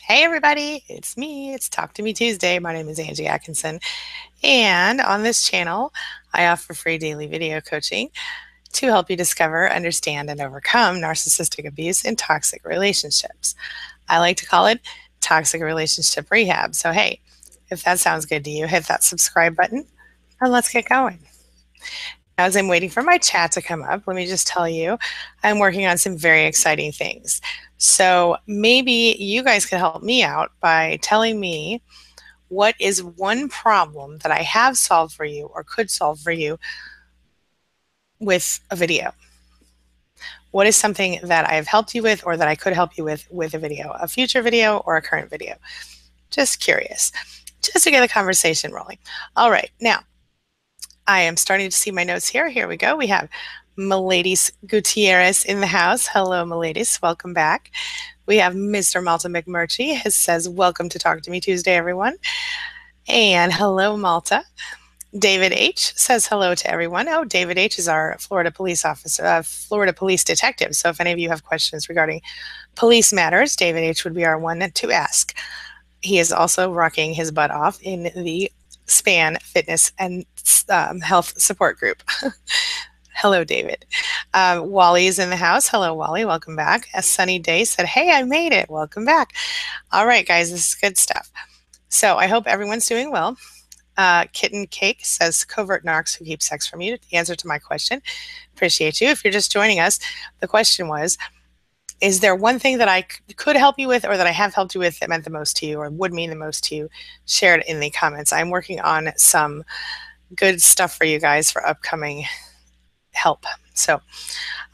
Hey everybody, it's me. It's Talk to Me Tuesday. My name is Angie Atkinson, and on this channel, I offer free daily video coaching to help you discover, understand, and overcome narcissistic abuse in toxic relationships. I like to call it toxic relationship rehab. So, hey, if that sounds good to you, hit that subscribe button and let's get going. As I'm waiting for my chat to come up, let me just tell you, I'm working on some very exciting things. So maybe you guys could help me out by telling me what is one problem that I have solved for you or could solve for you with a video. What is something that I have helped you with or that I could help you with a video, a future video or a current video? Just curious, just to get the conversation rolling. All right, now I am starting to see my notes here. Here we go. We have Miladys Gutierrez in the house. Hello, Miladys. Welcome back. We have Mr. Malta McMurtry. He says, welcome to Talk to Me Tuesday, everyone. And hello, Malta. David H. says hello to everyone. Oh, David H. is our Florida police officer, Florida police detective. So if any of you have questions regarding police matters, David H. would be our one to ask. He is also rocking his butt off in the SPAN fitness and health support group. Hello, David. Wally is in the house. Hello, Wally. Welcome back. A sunny day said, hey, I made it. Welcome back. All right, guys, this is good stuff. So I hope everyone's doing well. Kitten Cake says, covert narcs who keep sex from you. The answer to my question. Appreciate you. If you're just joining us, the question was, is there one thing that I could help you with or that I have helped you with that meant the most to you or would mean the most to you? Share it in the comments. I'm working on some good stuff for you guys for upcoming help. So,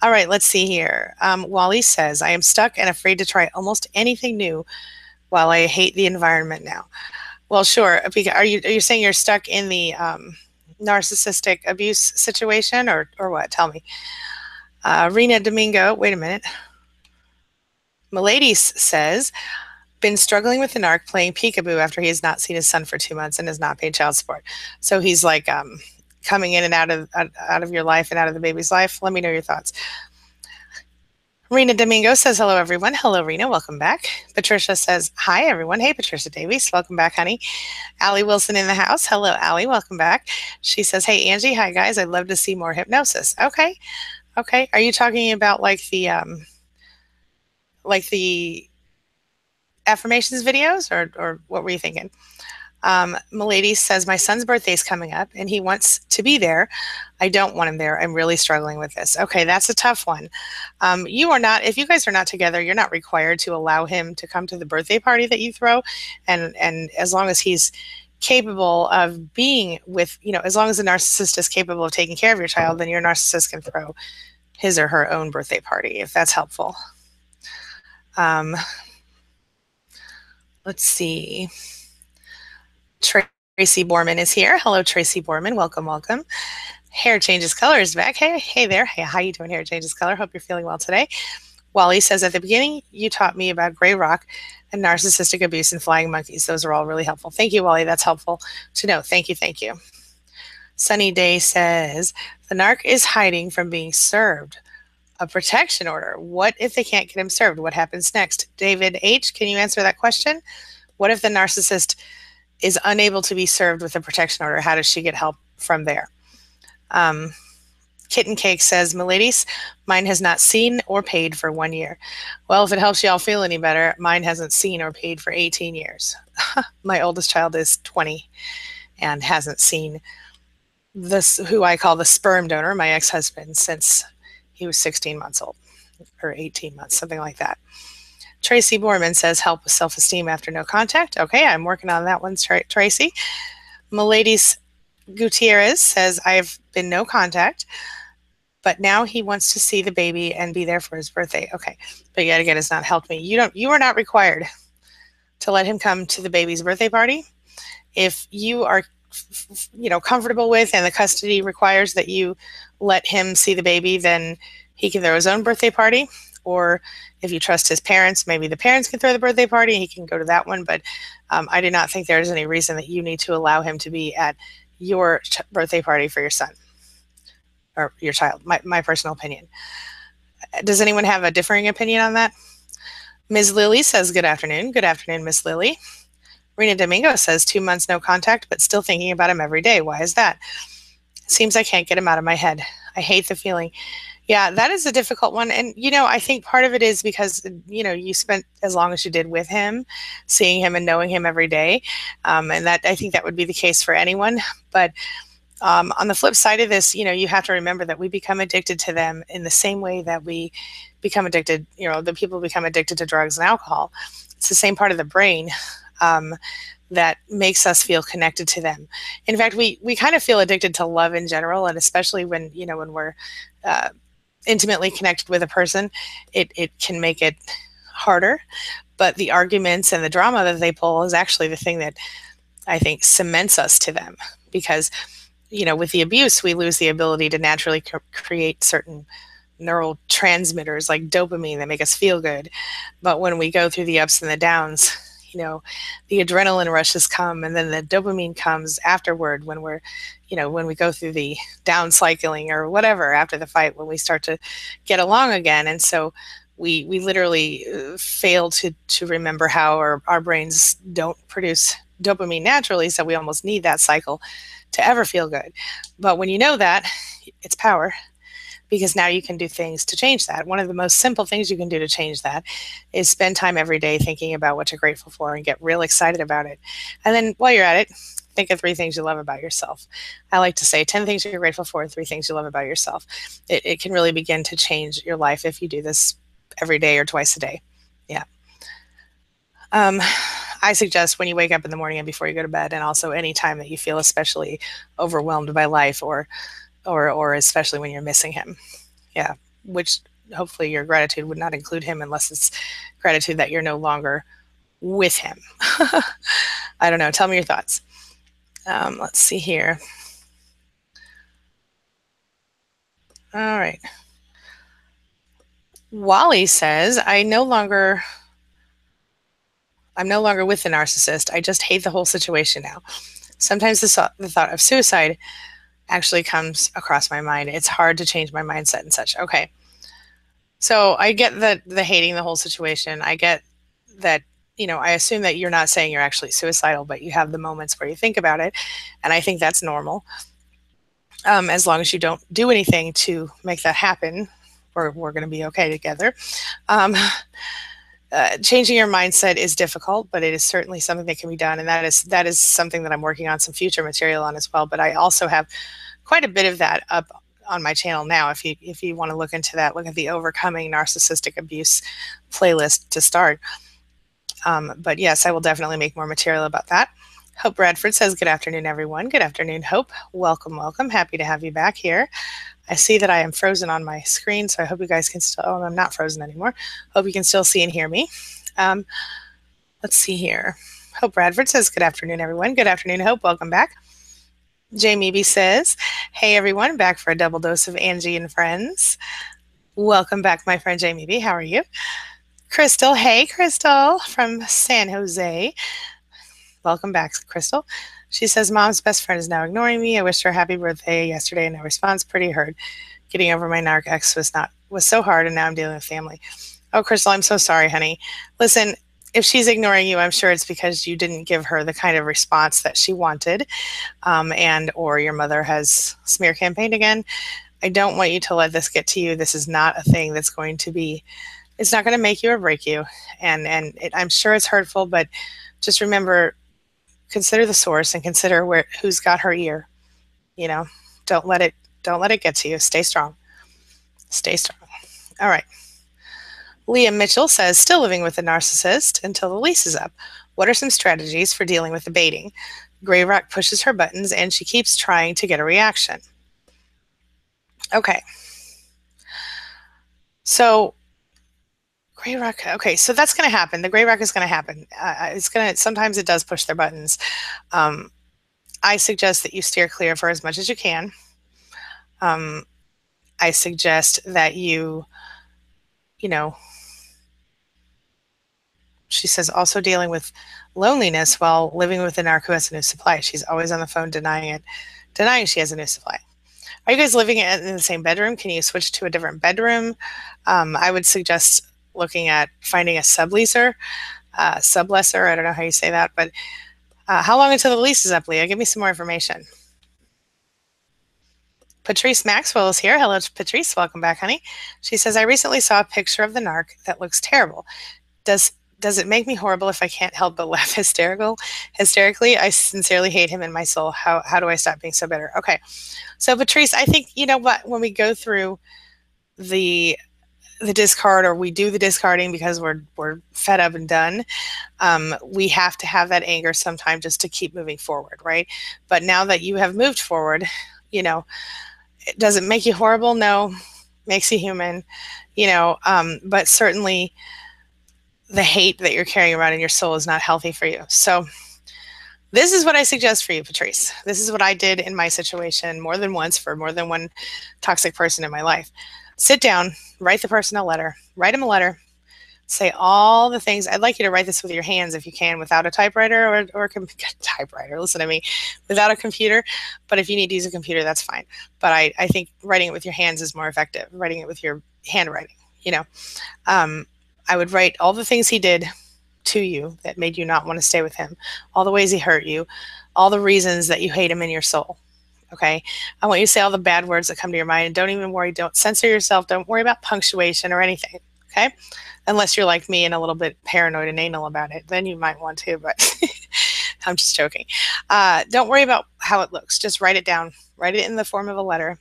all right, let's see here. Wally says, I am stuck and afraid to try almost anything new while I hate the environment now. Well, sure. Are you saying you're stuck in the narcissistic abuse situation or what? Tell me. Rena Domingo, wait a minute. Miladys says, been struggling with the narc playing peekaboo after he has not seen his son for 2 months and has not paid child support. So he's like coming in and out of your life and out of the baby's life. Let me know your thoughts. Rena Domingo says, hello, everyone. Hello, Rena. Welcome back. Patricia says, hi, everyone. Hey, Patricia Davies. Welcome back, honey. Allie Wilson in the house. Hello, Allie. Welcome back. She says, hey, Angie. Hi, guys. I'd love to see more hypnosis. Okay. Okay. Are you talking about like the affirmations videos or what were you thinking? Milady says, my son's birthday is coming up and he wants to be there. I don't want him there. I'm really struggling with this. Okay, that's a tough one. If you guys are not together, you're not required to allow him to come to the birthday party that you throw. And as long as he's capable of being with, as long as the narcissist is capable of taking care of your child, then your narcissist can throw his or her own birthday party, if that's helpful. Let's see. Tracy Borman is here. Hello, Tracy Borman. Welcome, welcome. Hair Changes Color is back. Hey there. Hey, how you doing, Hair Changes Color? Hope you're feeling well today. Wally says, at the beginning, you taught me about gray rock and narcissistic abuse and flying monkeys. Those are all really helpful. Thank you, Wally. That's helpful to know. Thank you, thank you. Sunny Day says, the narc is hiding from being served a protection order. What if they can't get him served? What happens next? David H., can you answer that question? What if the narcissist is unable to be served with a protection order? How does she get help from there? Kitten Cake says, Miladys, mine has not seen or paid for 1 year. Well, if it helps y'all feel any better, mine hasn't seen or paid for 18 years. My oldest child is 20 and hasn't seen this, who I call the sperm donor, my ex-husband, since he was 16 months old, or 18 months, something like that. Tracy Borman says, help with self-esteem after no contact. Okay, I'm working on that one, Tracy. Miladys Gutierrez says, I've been no contact, but now he wants to see the baby and be there for his birthday. Okay, but yet again, it's not helped me. You are not required to let him come to the baby's birthday party. If you are, comfortable with and the custody requires that you let him see the baby, then he can throw his own birthday party. Or if you trust his parents, maybe the parents can throw the birthday party and he can go to that one. But I do not think there's any reason that you need to allow him to be at your birthday party for your son or your child, my personal opinion. Does anyone have a differing opinion on that? Ms. Lily says, good afternoon. Good afternoon, Miss Lily. Rena Domingo says, 2 months no contact, but still thinking about him every day. Why is that? Seems I can't get him out of my head. I hate the feeling. Yeah, that is a difficult one. And, I think part of it is because, you spent as long as you did with him, seeing him and knowing him every day. And that I think that would be the case for anyone. But on the flip side of this, you have to remember that we become addicted to them in the same way that we become addicted, the people become addicted to drugs and alcohol. It's the same part of the brain that makes us feel connected to them. In fact, we kind of feel addicted to love in general, and especially when, when we're intimately connected with a person, it can make it harder. But the arguments and the drama that they pull is actually the thing that I think cements us to them, because with the abuse, we lose the ability to naturally create certain neurotransmitters like dopamine that make us feel good. But when we go through the ups and the downs, the adrenaline rushes come, and then the dopamine comes afterward when we're, when we go through the down cycling or whatever after the fight, when we start to get along again. And so we literally fail to remember how our brains don't produce dopamine naturally, so we almost need that cycle to ever feel good. But when you know that, it's power, because now you can do things to change that. One of the most simple things you can do to change that is spend time every day thinking about what you're grateful for and get real excited about it. And then while you're at it, think of 3 things you love about yourself. I like to say 10 things you're grateful for, 3 things you love about yourself. It can really begin to change your life if you do this every day or twice a day. Yeah. I suggest when you wake up in the morning and before you go to bed, and also any time that you feel especially overwhelmed by life, or especially when you're missing him. Yeah, which hopefully your gratitude would not include him, unless it's gratitude that you're no longer with him. I don't know. Tell me your thoughts. Let's see here. All right. Wally says, I'm no longer with the narcissist. I just hate the whole situation now. Sometimes the thought of suicide actually comes across my mind. It's hard to change my mindset and such. Okay. So I get the hating the whole situation. I get that, I assume that you're not saying you're actually suicidal, but you have the moments where you think about it. And I think that's normal. As long as you don't do anything to make that happen, we're going to be okay together. Changing your mindset is difficult, but it is certainly something that can be done. And that is something that I'm working on some future material on as well. But I also have quite a bit of that up on my channel now. If you want to look into that, look at the Overcoming Narcissistic Abuse playlist to start. But yes, I will definitely make more material about that. Hope Bradford says, good afternoon, everyone. Good afternoon, Hope. Welcome, welcome. Happy to have you back here. I see that I am frozen on my screen, so I hope you guys can still, oh, I'm not frozen anymore. Hope you can still see and hear me. Let's see here. Hope Bradford says, good afternoon, everyone. Good afternoon, Hope. Welcome back. Jamie B says, hey, everyone, back for a double dose of Angie and friends. Welcome back, my friend Jamie B. How are you? Crystal, hey, Crystal from San Jose. Welcome back, Crystal. She says, Mom's best friend is now ignoring me. I wished her a happy birthday yesterday and no response. Pretty hurt. Getting over my narc ex was so hard, and now I'm dealing with family. Oh, Crystal, I'm so sorry, honey. Listen, if she's ignoring you, I'm sure it's because you didn't give her the kind of response that she wanted, and or your mother has smear campaigned again. I don't want you to let this get to you. This is not a thing that's going to be, it's not going to make you or break you. And I'm sure it's hurtful, but just remember, consider the source and consider who's got her ear. Don't let it get to you. Stay strong. Stay strong. All right. Leah Mitchell says, still living with a narcissist until the lease is up. What are some strategies for dealing with the baiting? Gray Rock pushes her buttons and she keeps trying to get a reaction. Okay. So Gray Rock, okay, so that's going to happen. The Gray Rock is going to happen. Sometimes it does push their buttons. I suggest that you steer clear for as much as you can. I suggest that she says also dealing with loneliness while living with a narc who has a new supply. She's always on the phone denying she has a new supply. Are you guys living in the same bedroom? Can you switch to a different bedroom? I would suggest looking at finding a sublessor, I don't know how you say that, but how long until the lease is up, Leah? Give me some more information. Patrice Maxwell is here. Hello, Patrice. Welcome back, honey. She says, I recently saw a picture of the narc that looks terrible. Does it make me horrible if I can't help but laugh hysterically? I sincerely hate him in my soul. How do I stop being so bitter? Okay. So Patrice, I think, you know what, when we go through the discard, or we do the discarding because we're fed up and done, we have to have that anger sometime just to keep moving forward, right? But now that you have moved forward, you know, does it make you horrible? No. Makes you human, you know, but certainly the hate that you're carrying around in your soul is not healthy for you. So this is what I suggest for you, Patrice. This is what I did in my situation more than once for more than one toxic person in my life. Sit down, write the person a letter, write him a letter, say all the things. I'd like you to write this with your hands if you can, without a typewriter or typewriter, listen to me, without a computer. But if you need to use a computer, that's fine. But I think writing it with your hands is more effective, writing it with your handwriting, you know. I would write all the things he did to you that made you not want to stay with him, all the ways he hurt you, all the reasons that you hate him in your soul. Okay. I want you to say all the bad words that come to your mind, and don't even worry. Don't censor yourself. Don't worry about punctuation or anything. Okay. Unless you're like me and a little bit paranoid and anal about it, then you might want to, but I'm just joking. Don't worry about how it looks. Just write it down, write it in the form of a letter.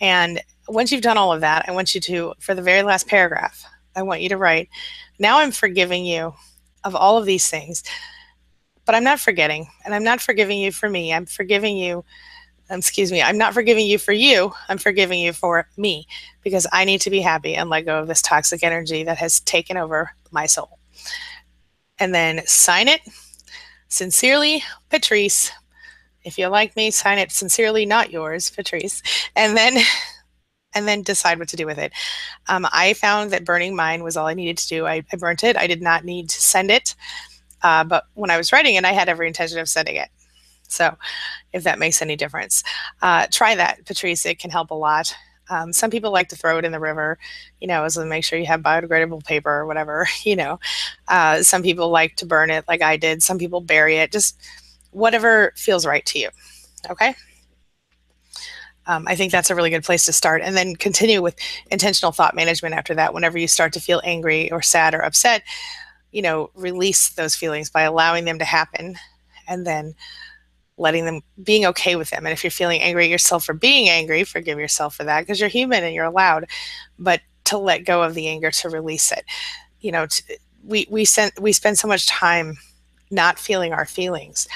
And once you've done all of that, I want you to, for the very last paragraph, I want you to write, now I'm forgiving you of all of these things, but I'm not forgetting, and I'm not forgiving you for me. I'm forgiving you, I'm not forgiving you for you. I'm forgiving you for me, because I need to be happy and let go of this toxic energy that has taken over my soul. And then sign it, sincerely, Patrice. If you like me, sign it, sincerely, not yours, Patrice. And then decide what to do with it. I found that burning mine was all I needed to do. I burnt it. I did not need to send it. But when I was writing it, I had every intention of sending it. So if that makes any difference, try that, Patrice. It can help a lot. Some people like to throw it in the river, you know, so make sure you have biodegradable paper or whatever, you know. Some people like to burn it like I did. Some people bury it, just whatever feels right to you. Okay. I think that's a really good place to start, and then continue with intentional thought management after that. Whenever you start to feel angry or sad or upset, you know, release those feelings by allowing them to happen, and then being okay with them. And if you're feeling angry at yourself for being angry, forgive yourself for that, because you're human and you're allowed, but to let go of the anger, to release it. You know, we spend so much time not feeling our feelings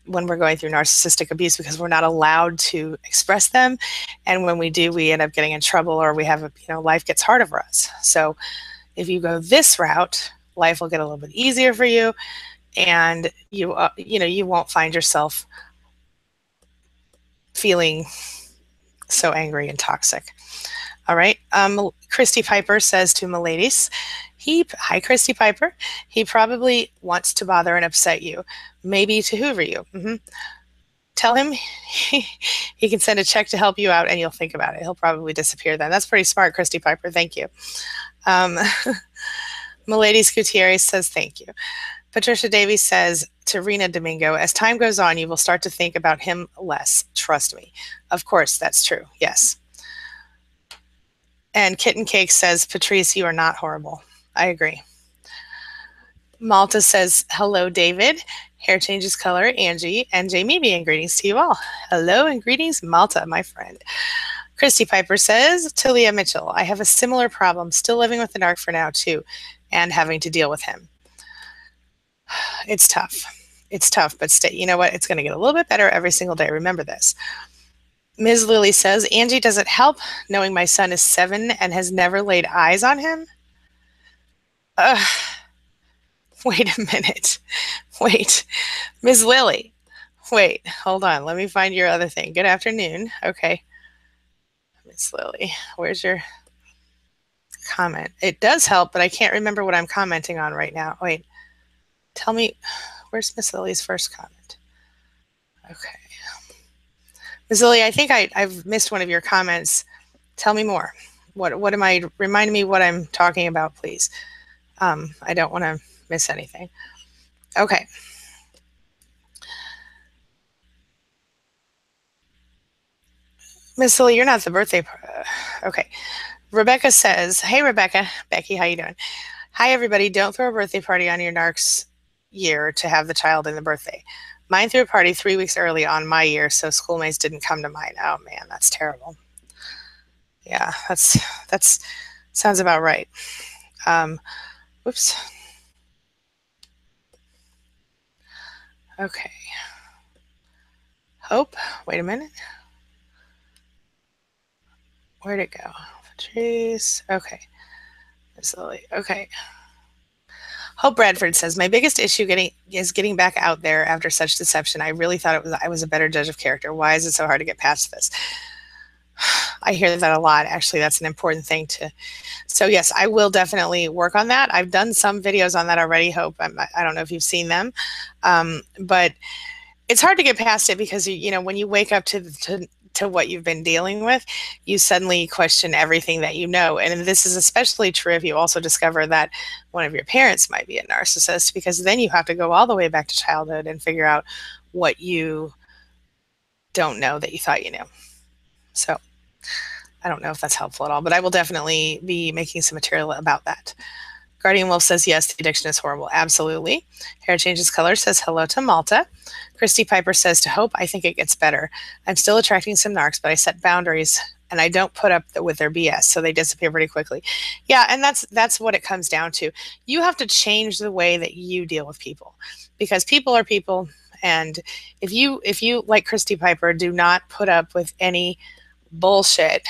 when we're going through narcissistic abuse, because we're not allowed to express them. And when we do, we end up getting in trouble, or we have, you know, life gets harder for us. So if you go this route, life will get a little bit easier for you, and you know, you won't find yourself feeling so angry and toxic. All right. Christy Piper says to Miladies, hi, Christy Piper. He probably wants to bother and upset you, maybe to hoover you. Tell him he can send a check to help you out, and you'll think about it. He'll probably disappear then. That's pretty smart, Christy Piper. Thank you. Miladies Gutierrez says, thank you. Patricia Davies says to Rena Domingo, as time goes on, you will start to think about him less. Trust me. Of course, that's true. Yes. And Kitten Cake says, Patrice, you are not horrible. I agree. Malta says, hello, David. Hair changes color, Angie and Jamie, and greetings to you all. Hello and greetings, Malta, my friend. Christy Piper says, to Leah Mitchell, I have a similar problem, still living with the narc for now too, and having to deal with him. It's tough. It's tough, but you know what? It's going to get a little bit better every single day. Remember this. Ms. Lily says, Angie, does it help knowing my son is 7 and has never laid eyes on him? Wait a minute. Wait. Ms. Lily. Wait, hold on. Let me find your other thing. Good afternoon. Okay. Ms. Lily, where's your comment? It does help, but I can't remember what I'm commenting on right now. Wait. Tell me, where's Miss Lily's first comment? Okay. Ms. Lily, I think I've missed one of your comments. Tell me more. What am I? Remind me what I'm talking about, please. I don't want to miss anything. Okay. Miss Lily, you're not the birthday. Okay. Rebecca says, "Hey, Rebecca, Becky, how you doing? Hi, everybody. Don't throw a birthday party on your narc's year to have the child in the birthday. Mine threw a party 3 weeks early on my year, so schoolmates didn't come to mine. Oh man, that's terrible. Yeah, that's sounds about right. Um, whoops. Okay. Hope. Wait a minute. Where'd it go? Trees. Okay. Miss Lily. Okay. Hope Bradford says, "My biggest issue getting back out there after such deception. I really thought I was a better judge of character. Why is it so hard to get past this?" I hear that a lot. Actually, that's an important thing to. So yes, I will definitely work on that. I've done some videos on that already. Hope I don't know if you've seen them, but it's hard to get past it because when you wake up to what you've been dealing with, you suddenly question everything that you know. And this is especially true if you also discover that one of your parents might be a narcissist, because then you have to go all the way back to childhood and figure out what you don't know that you thought you knew. So I don't know if that's helpful at all, but I will definitely be making some material about that. Guardian Wolf says, yes, the addiction is horrible. Absolutely. Hair Changes Color says, hello to Malta. Christy Piper says, to Hope, I think it gets better. I'm still attracting some narcs, but I set boundaries and I don't put up with their BS, so they disappear pretty quickly. Yeah, and that's what it comes down to. You have to change the way that you deal with people, because people are people. And if you, like Christy Piper, do not put up with any bullshit,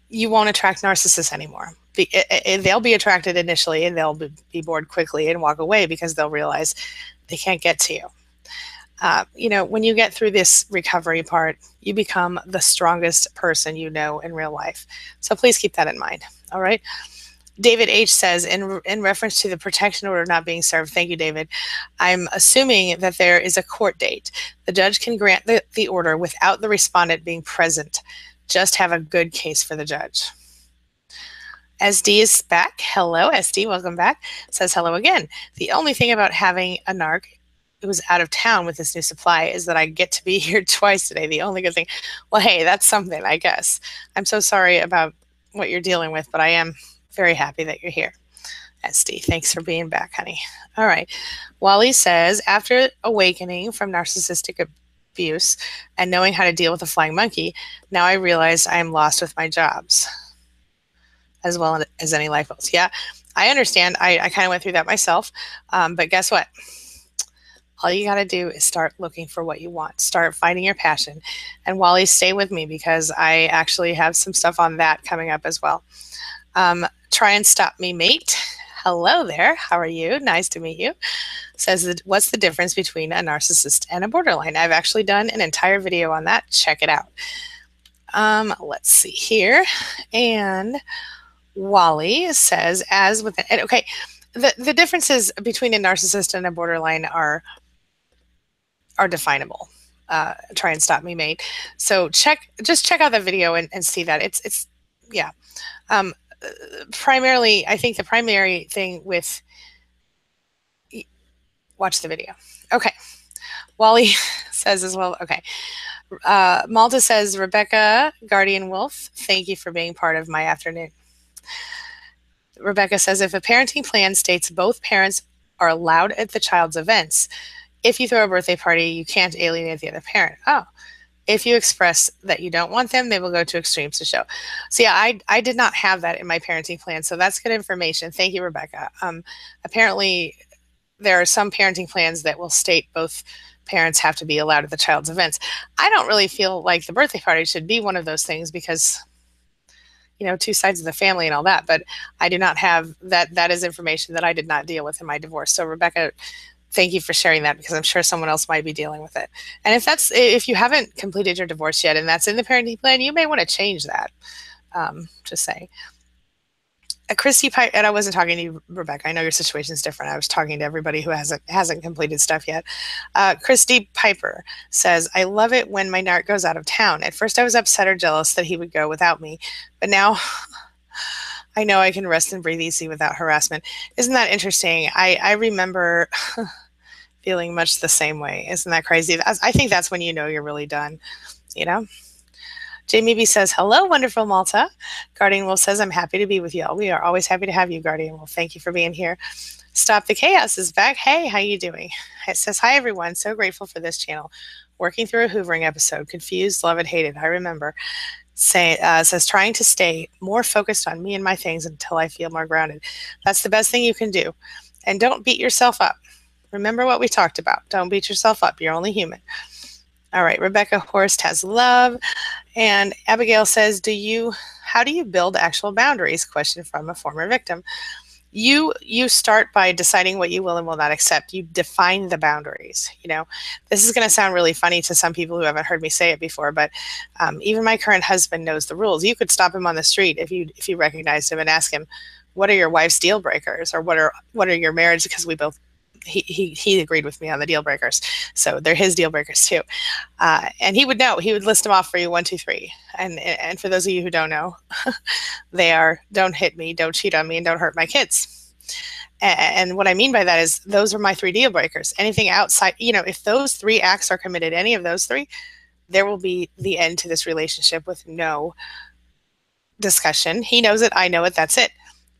you won't attract narcissists anymore. They'll be attracted initially and they'll be bored quickly and walk away because they'll realize they can't get to you. When you get through this recovery part, you become the strongest person you know in real life. So please keep that in mind. All right. David H says, in reference to the protection order not being served, thank you, David. I'm assuming that there is a court date. The judge can grant the order without the respondent being present. Just have a good case for the judge. SD is back. Hello, SD. Welcome back. Says hello again. The only thing about having a narc who's out of town with this new supply is that I get to be here twice today. The only good thing. Well, hey, that's something, I guess. I'm so sorry about what you're dealing with, but I am very happy that you're here. SD, thanks for being back, honey. All right. Wally says, after awakening from narcissistic abuse and knowing how to deal with a flying monkey, now I realize I am lost with my jobs as well as any life goals. Yeah, I understand. I kind of went through that myself. But guess what? All you got to do is start looking for what you want. Start finding your passion. And Wally, stay with me because I actually have some stuff on that coming up as well. Try and Stop Me, Mate. Hello there. How are you? Nice to meet you. Says, what's the difference between a narcissist and a borderline? I've actually done an entire video on that. Check it out. Let's see here. And Wally says, as with an, okay, the differences between a narcissist and a borderline are definable. Try and Stop Me, Mate. So just check out the video and see that it's yeah. Primarily, I think the primary thing with watch the video. Okay. Wally says as well. Okay. Malta says, Rebecca, Guardian Wolf, thank you for being part of my afternoon. Rebecca says, if a parenting plan states both parents are allowed at the child's events, if you throw a birthday party, you can't alienate the other parent. Oh, if you express that you don't want them, they will go to extremes to show. So yeah, I did not have that in my parenting plan. So that's good information. Thank you, Rebecca. Apparently, there are some parenting plans that will state both parents have to be allowed at the child's events. I don't really feel like the birthday party should be one of those things because, two sides of the family and all that, but I do not have that. That is information that I did not deal with in my divorce. So Rebecca, thank you for sharing that because I'm sure someone else might be dealing with it. And if you haven't completed your divorce yet and that's in the parenting plan, you may want to change that. Just saying. Christy Piper, and I wasn't talking to you, Rebecca. I know your situation is different. I was talking to everybody who hasn't completed stuff yet. Christy Piper says, "I love it when my narc goes out of town. At first, I was upset or jealous that he would go without me, but now I know I can rest and breathe easy without harassment." Isn't that interesting? I remember feeling much the same way. Isn't that crazy? I think that's when you know you're really done. You know. Jamie B says, "Hello, wonderful Malta." Guardian Wolf says, "I'm happy to be with you all. We are always happy to have you, Guardian Wolf. Thank you for being here." Stop the Chaos is back. Hey, how you doing? It says, "Hi, everyone. So grateful for this channel. Working through a hoovering episode. Confused, love it, hated. I remember." Says, "Trying to stay more focused on me and my things until I feel more grounded." That's the best thing you can do. And don't beat yourself up. Remember what we talked about. Don't beat yourself up. You're only human. All right, Rebecca Horst has love. And Abigail says, how do you build actual boundaries? Question from a former victim. You start by deciding what you will and will not accept. You define the boundaries. This is going to sound really funny to some people who haven't heard me say it before, but even my current husband knows the rules. You could stop him on the street if you recognized him and ask him, "What are your wife's deal breakers?" or what are your marriage? Because we both he agreed with me on the deal breakers, so they're his deal breakers too. And he would know. He would list them off for you, 1, 2, 3. And for those of you who don't know, they are: don't hit me, don't cheat on me, and don't hurt my kids. And what I mean by that is those are my 3 deal breakers. Anything outside, if those 3 acts are committed, any of those 3, there will be the end to this relationship with no discussion. He knows it, I know it, that's it.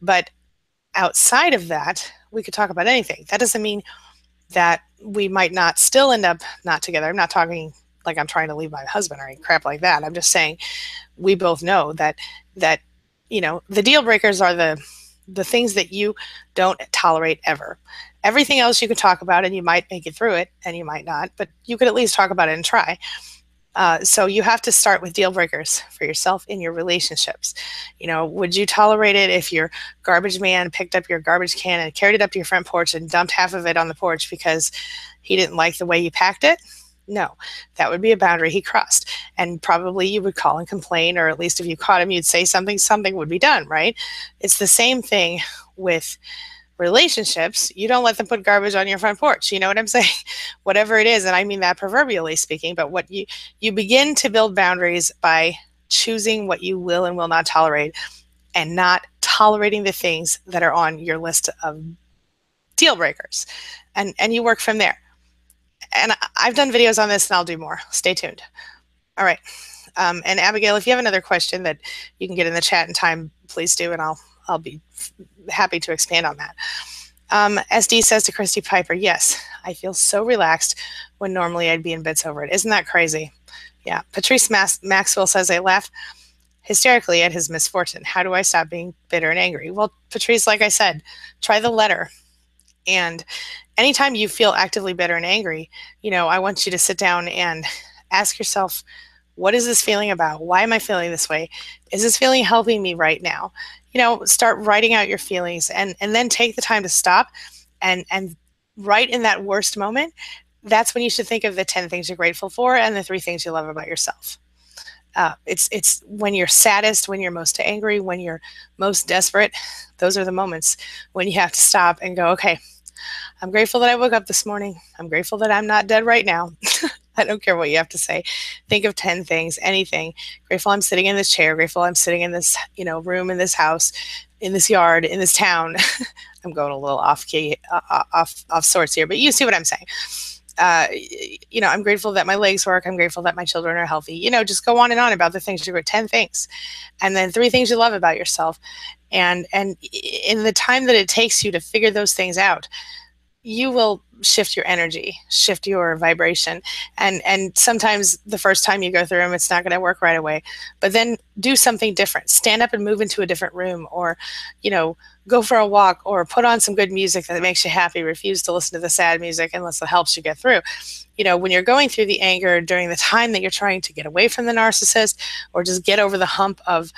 But outside of that, we could talk about anything. That doesn't mean that we might not still end up not together. I'm not talking like I'm trying to leave my husband or any crap like that. I'm just saying we both know that the deal breakers are the things that you don't tolerate ever. Everything else you could talk about, and you might make it through it, and you might not, but you could at least talk about it and try. So you have to start with deal breakers for yourself in your relationships. Would you tolerate it if your garbage man picked up your garbage can and carried it up to your front porch and dumped half of it on the porch because he didn't like the way you packed it? No, that would be a boundary he crossed. And probably you would call and complain, or at least if you caught him, you'd say something would be done, right? It's the same thing with relationships. You don't let them put garbage on your front porch. You know what I'm saying? Whatever it is, and I mean that proverbially speaking, but what you begin to build boundaries by choosing what you will and will not tolerate, and not tolerating the things that are on your list of deal breakers. And you work from there. And I've done videos on this, and I'll do more. Stay tuned. All right. And Abigail, if you have another question that you can get in the chat in time, please do, and I'll be happy to expand on that. SD says to Christy Piper, "Yes, I feel so relaxed when normally I'd be in bits over it." Isn't that crazy? Yeah. Patrice Maxwell says, "I laugh hysterically at his misfortune. How do I stop being bitter and angry?" Well, Patrice, like I said, try the letter. And anytime you feel actively bitter and angry, I want you to sit down and ask yourself, what is this feeling about? Why am I feeling this way? Is this feeling helping me right now? Start writing out your feelings, and then take the time to stop and write in that worst moment. That's when you should think of the 10 things you're grateful for and the 3 things you love about yourself. It's when you're saddest, when you're most angry, when you're most desperate. Those are the moments when you have to stop and go, okay, I'm grateful that I woke up this morning. I'm grateful that I'm not dead right now. I don't care what you have to say. Think of 10 things, anything. Grateful I'm sitting in this chair. Grateful I'm sitting in this, room, in this house, in this yard, in this town. I'm going a little off key, off sorts here, but you see what I'm saying. I'm grateful that my legs work. I'm grateful that my children are healthy. Just go on and on about the things you're grateful. 10 things, and then 3 things you love about yourself. And in the time that it takes you to figure those things out, you will shift your energy, shift your vibration. And sometimes the first time you go through them, it's not going to work right away. But then do something different. Stand up and move into a different room, or, go for a walk, or put on some good music that makes you happy. Refuse to listen to the sad music unless it helps you get through. When you're going through the anger during the time that you're trying to get away from the narcissist, or just get over the hump of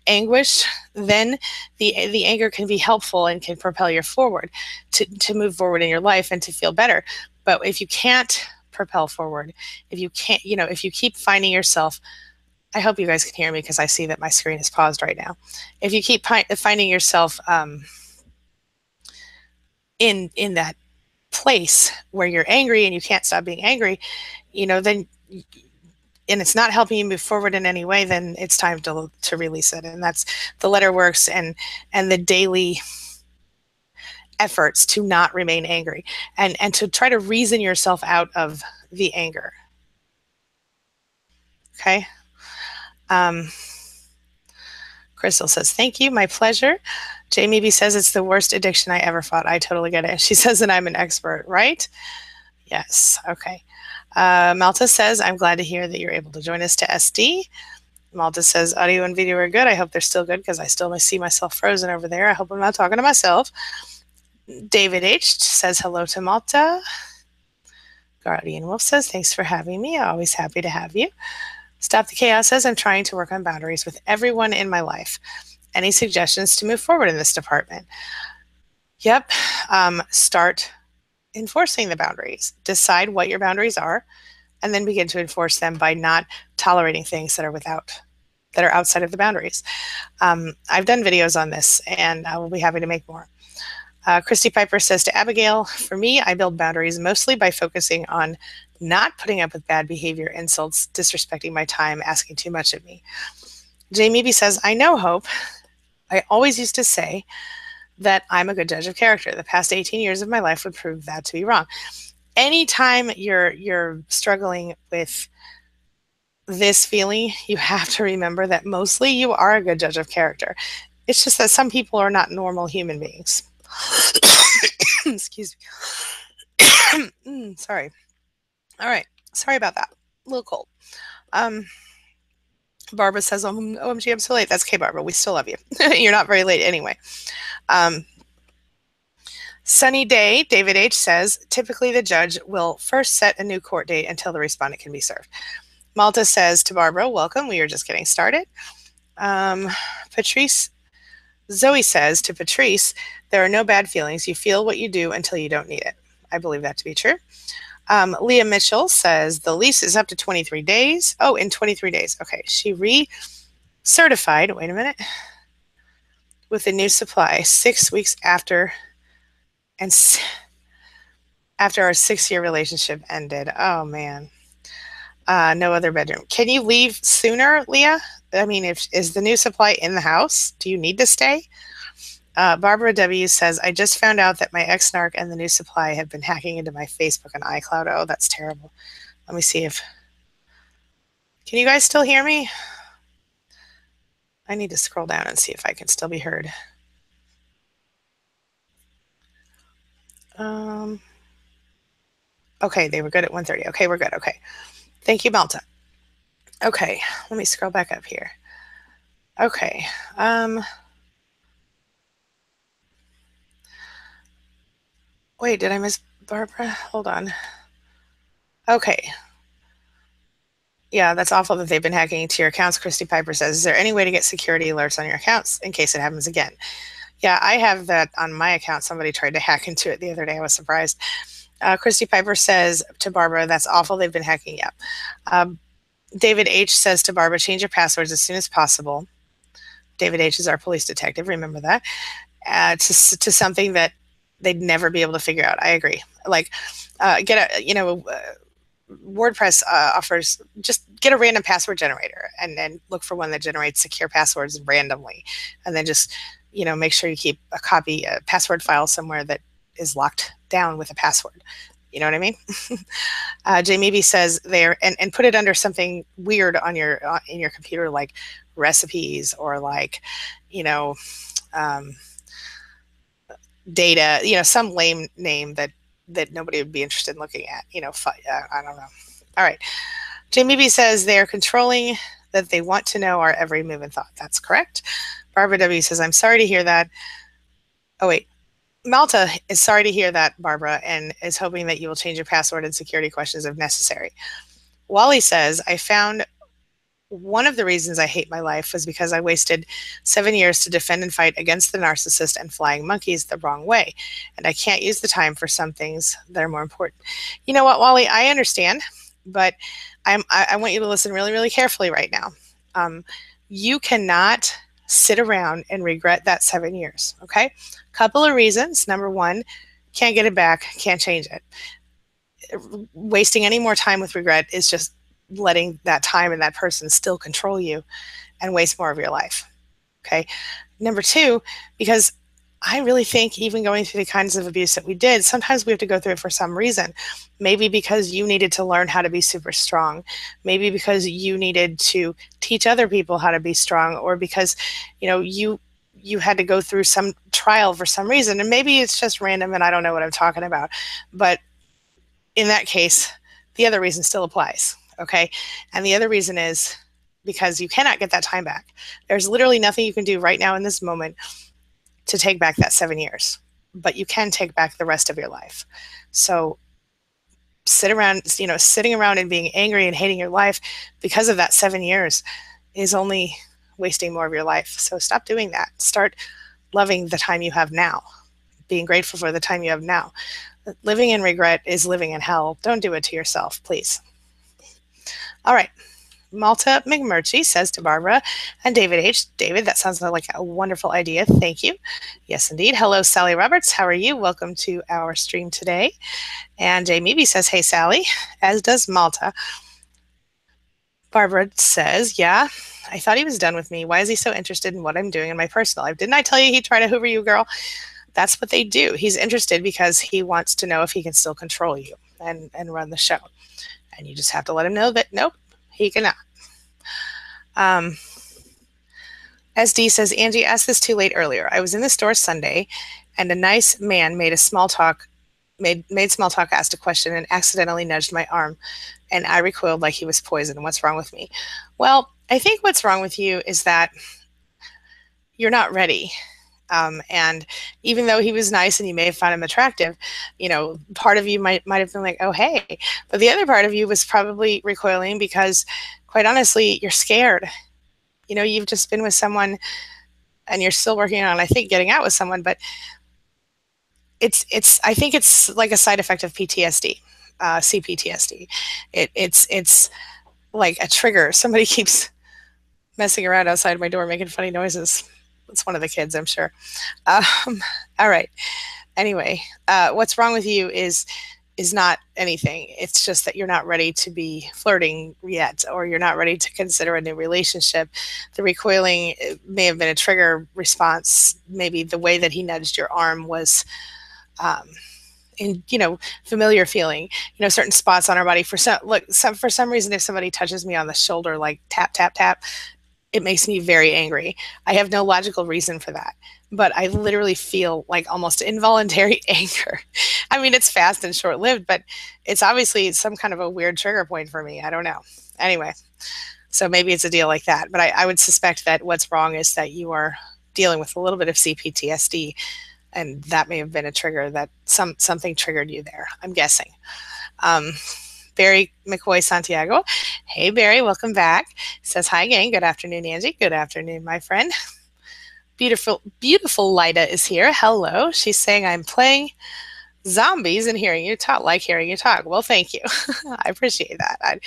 anguish, then the anger can be helpful and can propel you forward to move forward in your life and to feel better. But if you can't propel forward, if you can't, if you keep finding yourself I hope you guys can hear me because I see that my screen is paused right now. If you keep finding yourself in that place where you're angry and you can't stop being angry, then and it's not helping you move forward in any way, then it's time to release it. And that's the letter works and the daily efforts to not remain angry and to try to reason yourself out of the anger. Okay. Crystal says, thank you. My pleasure. Jamie B says, it's the worst addiction I ever fought. I totally get it. She says that I'm an expert, right? Yes. Okay. Malta says, I'm glad to hear that you're able to join us to SD. Malta says, audio and video are good. I hope they're still good because I still see myself frozen over there. I hope I'm not talking to myself. David H says hello to Malta. Guardian Wolf says, thanks for having me. Always happy to have you. Stop the Chaos says, I'm trying to work on boundaries with everyone in my life. Any suggestions to move forward in this department? Yep. Start enforcing the boundaries. Decide what your boundaries are, and then begin to enforce them by not tolerating things that are outside of the boundaries. I've done videos on this, and I will be happy to make more. Christy Piper says to Abigail, for me, I build boundaries mostly by focusing on not putting up with bad behavior, insults, disrespecting my time, asking too much of me. Jamie B says, I know, Hope. I always used to say that I'm a good judge of character. The past 18 years of my life would prove that to be wrong. Anytime you're struggling with this feeling, you have to remember that mostly you are a good judge of character. It's just that some people are not normal human beings. Excuse me. Sorry. All right. Sorry about that. A little cold. Barbara says, OMG, I'm so late. That's okay, Barbara. We still love you. You're not very late anyway. Sunny Day, David H says, typically the judge will first set a new court date until the respondent can be served. Malta says to Barbara, welcome. We are just getting started. Zoe says to Patrice, there are no bad feelings. You feel what you do until you don't need it. I believe that to be true. Leah Mitchell says the lease is up to 23 days. Oh, in 23 days. Okay. She recertified, wait a minute, with a new supply 6 weeks after our 6-year relationship ended. Oh, man. No other bedroom. Can you leave sooner, Leah? I mean, is the new supply in the house? Do you need to stay? Barbara W says, I just found out that my ex-narc and the new supply have been hacking into my Facebook and iCloud. Oh, that's terrible. Let me see if... Can you guys still hear me? I need to scroll down and see if I can still be heard. Okay, they were good at 1:30. Okay, we're good. Okay. Thank you, Malta. Okay, let me scroll back up here. Okay. Wait, did I miss Barbara? Hold on. Okay. Yeah, that's awful that they've been hacking into your accounts. Christy Piper says, is there any way to get security alerts on your accounts in case it happens again? Yeah, I have that on my account. Somebody tried to hack into it the other day. I was surprised. Christy Piper says to Barbara, that's awful. They've been hacking. Yeah. David H says to Barbara, change your passwords as soon as possible. David H is our police detective. Remember that. To something that they'd never be able to figure out. I agree. Like, WordPress offers, just get a random password generator and look for one that generates secure passwords randomly. And then just, make sure you keep a password file somewhere that is locked down with a password. You know what I mean? Jamie B says there, and put it under something weird on your in your computer, like recipes or like, data, some lame name that nobody would be interested in looking at. I don't know. All right. Jamie B says they're controlling, that they want to know our every move and thought. That's correct. Barbara W says, I'm sorry to hear that. Oh, wait. Malta is sorry to hear that, Barbara, and is hoping that you will change your password and security questions if necessary. Wally says, I found one of the reasons I hate my life was because I wasted 7 years to defend and fight against the narcissist and flying monkeys the wrong way. And I can't use the time for some things that are more important. You know what, Wally, I understand, but I want you to listen really, really carefully right now. You cannot sit around and regret that 7 years. Okay. Couple of reasons. Number one, can't get it back, can't change it. Wasting any more time with regret is just letting that time and that person still control you and waste more of your life. Okay. Number two, because I really think even going through the kinds of abuse that we did, sometimes we have to go through it for some reason. Maybe because you needed to learn how to be super strong. Maybe because you needed to teach other people how to be strong, or because, you had to go through some trial for some reason. And maybe it's just random and I don't know what I'm talking about. But in that case, the other reason still applies. Okay. And the other reason is because you cannot get that time back. There's literally nothing you can do right now in this moment to take back that 7 years, but you can take back the rest of your life. So sitting around and being angry and hating your life because of that 7 years is only wasting more of your life. So stop doing that. Start loving the time you have now, being grateful for the time you have now. Living in regret is living in hell. Don't do it to yourself, please. All right. Malta McMurtry says to Barbara and David H. David, that sounds like a wonderful idea. Thank you. Yes, indeed. Hello, Sally Roberts. How are you? Welcome to our stream today. And Jay Meeby says, hey, Sally, as does Malta. Barbara says, yeah, I thought he was done with me. Why is he so interested in what I'm doing in my personal life? Didn't I tell you he'd try to hoover you, girl? That's what they do. He's interested because he wants to know if he can still control you and run the show. And you just have to let him know that, nope, he cannot. SD says, Angie asked this too late earlier. I was in the store Sunday and a nice man made small talk, asked a question and accidentally nudged my arm. And I recoiled like he was poison. What's wrong with me? Well, I think what's wrong with you is that you're not ready. And even though he was nice and you may have found him attractive, part of you might have been like, oh, hey. But the other part of you was probably recoiling because, quite honestly, you're scared. You've just been with someone and you're still working on, I think, getting out with someone. But I think it's like a side effect of PTSD, CPTSD. It's like a trigger. Somebody keeps messing around outside my door, making funny noises. It's one of the kids, I'm sure. All right. Anyway, what's wrong with you is not anything. It's just that you're not ready to be flirting yet, or you're not ready to consider a new relationship. The recoiling may have been a trigger response. Maybe the way that he nudged your arm was familiar feeling. Certain spots on our body. For some reason, if somebody touches me on the shoulder, like tap, tap, tap, it makes me very angry. I have no logical reason for that, but I literally feel like almost involuntary anger. I mean, it's fast and short-lived, but it's obviously some kind of a weird trigger point for me. I don't know. Anyway, so maybe it's a deal like that, but I would suspect that what's wrong is that you are dealing with a little bit of CPTSD, and that may have been a trigger, that something triggered you there, I'm guessing. Barry McCoy Santiago. Hey, Barry, welcome back. Says, hi, gang. Good afternoon, Angie. Good afternoon, my friend. Beautiful, beautiful Lida is here. Hello. She's saying, I'm playing zombies and hearing you talk, like hearing you talk. Well, thank you. I appreciate that.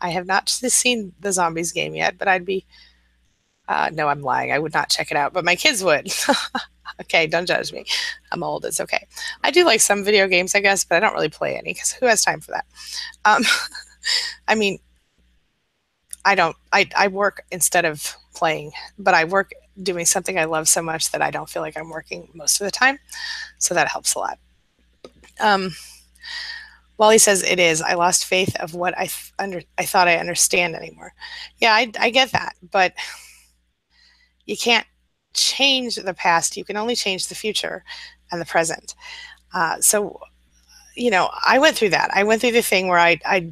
I have not seen the zombies game yet, but I'd be, no, I'm lying. I would not check it out, but my kids would. Okay, don't judge me. I'm old. It's okay. I do like some video games, I guess, but I don't really play any because who has time for that? I mean, I work instead of playing, but I work doing something I love so much that I don't feel like I'm working most of the time. So that helps a lot. Wally says, it is. I lost faith of what I thought I understand anymore. Yeah, I get that, but you can't change the past. You can only change the future and the present. So, I went through that. I went through the thing where I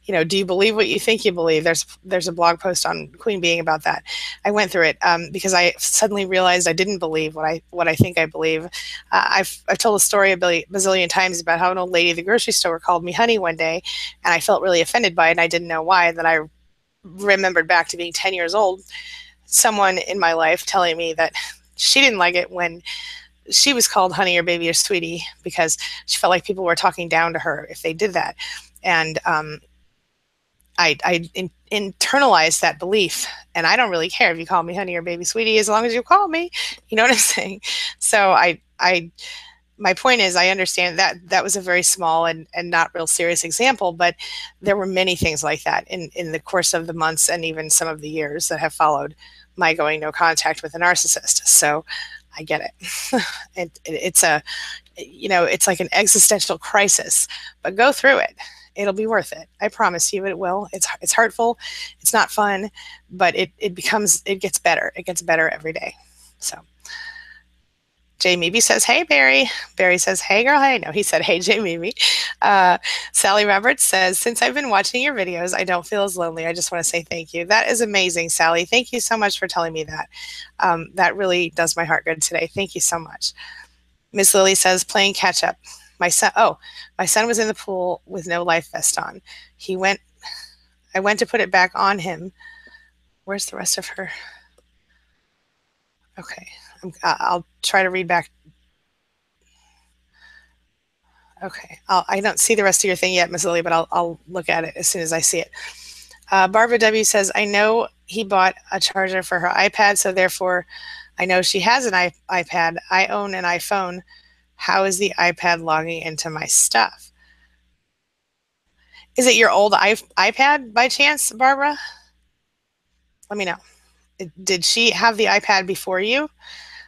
do you believe what you think you believe? There's a blog post on Queen Being about that. I went through it because I suddenly realized I didn't believe what I think I believe. I've told a story a bazillion times about how an old lady at the grocery store called me honey one day, and I felt really offended by it, and I didn't know why. And then I remembered back to being 10 years old, someone in my life telling me that she didn't like it when she was called honey or baby or sweetie because she felt like people were talking down to her if they did that. And internalized that belief, and I don't really care if you call me honey or baby sweetie as long as you call me. You know what I'm saying? So my point is, I understand that that was a very small and not real serious example, but there were many things like that in the course of the months and even some of the years that have followed my going no contact with a narcissist. So I get it. It's a, it's like an existential crisis, but go through it. It'll be worth it. I promise you it will. It's hurtful. It's not fun, but it gets better. It gets better every day. So Jay Meeby says, hey, Barry. Barry says, hey, girl, hey. No, he said, hey, Jay Meeby. Sally Roberts says, since I've been watching your videos, I don't feel as lonely. I just want to say thank you. That is amazing, Sally. Thank you so much for telling me that. That really does my heart good today. Thank you so much. Miss Lily says, playing catch up. My son was in the pool with no life vest on. I went to put it back on him. Where's the rest of her? Okay. I'll try to read back. Okay. I don't see the rest of your thing yet, Miss Lily, but I'll look at it as soon as I see it. Barbara W. says, I know he bought a charger for her iPad, so therefore I know she has an iPad. I own an iPhone. How is the iPad logging into my stuff? Is it your old iPad by chance, Barbara? Let me know. Did she have the iPad before you?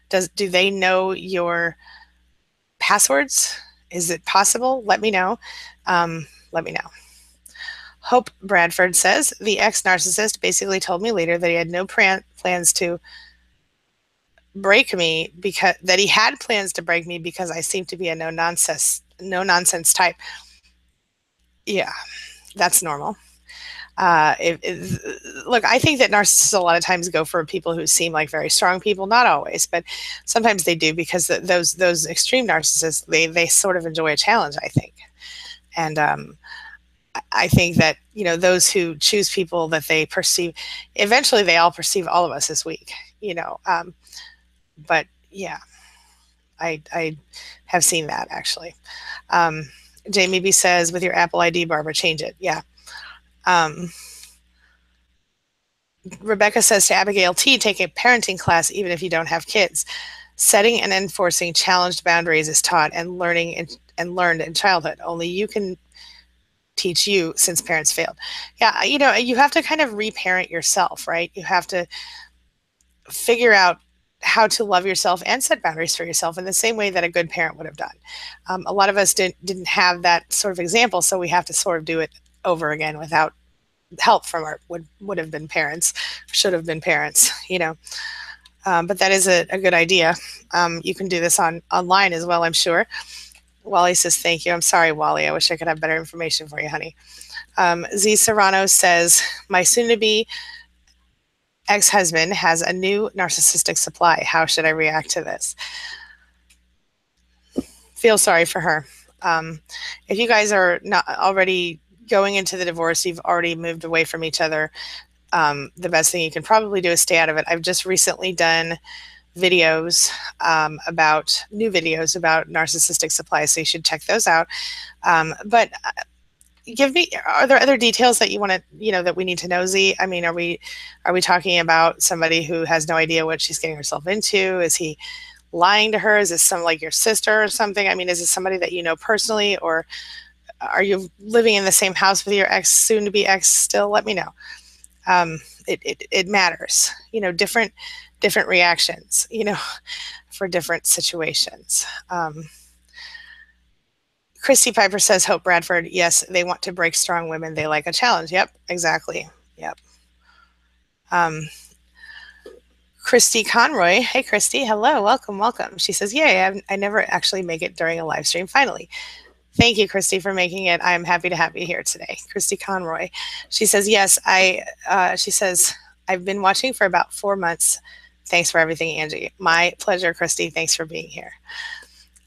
Do they know your passwords? Is it possible? Let me know. Let me know. Hope Bradford says, the ex-narcissist basically told me later that he had no plans to break me that he had plans to break me because I seem to be a no nonsense type. Yeah, that's normal. Look, I think that narcissists a lot of times go for people who seem like very strong people. Not always, but sometimes they do, because those extreme narcissists, they sort of enjoy a challenge, I think. And I think that, those who choose people that they perceive, eventually they all perceive all of us as weak, but yeah, I have seen that actually. Jamie B says, with your Apple ID, Barbara, change it. Yeah. Rebecca says, to Abigail T, take a parenting class even if you don't have kids. Setting and enforcing challenged boundaries is taught and learned in childhood. Only you can teach you, since parents failed. Yeah, you have to kind of reparent yourself, right? You have to figure out how to love yourself and set boundaries for yourself in the same way that a good parent would have done. A lot of us didn't have that sort of example, so we have to sort of do it over again without help from our would have been parents, should have been parents, but that is a good idea. You can do this online as well, I'm sure. Wally says, thank you. I'm sorry, Wally. I wish I could have better information for you, honey. Z Serrano says, my soon-to-be ex-husband has a new narcissistic supply. How should I react to this? Feel sorry for her. If you guys are not already going into the divorce, you've already moved away from each other, the best thing you can probably do is stay out of it. I've just recently done videos about narcissistic supply, so you should check those out. But are there other details that you want to, that we need to know, Z? I mean, are we talking about somebody who has no idea what she's getting herself into? Is he lying to her? Is this like your sister or something? I mean, is it somebody that you know personally, or are you living in the same house with your ex, soon to be ex still? Let me know. It matters, different reactions, for different situations. Christy Piper says, Hope Bradford, yes, they want to break strong women. They like a challenge. Yep, exactly. Yep. Christy Conroy. Hey, Christy. Hello. Welcome. She says, yay, I never actually make it during a live stream. Finally. Thank you, Christy, for making it. I'm happy to have you here today. Christy Conroy. She says, yes, she says, I've been watching for about 4 months. Thanks for everything, Angie. My pleasure, Christy. Thanks for being here.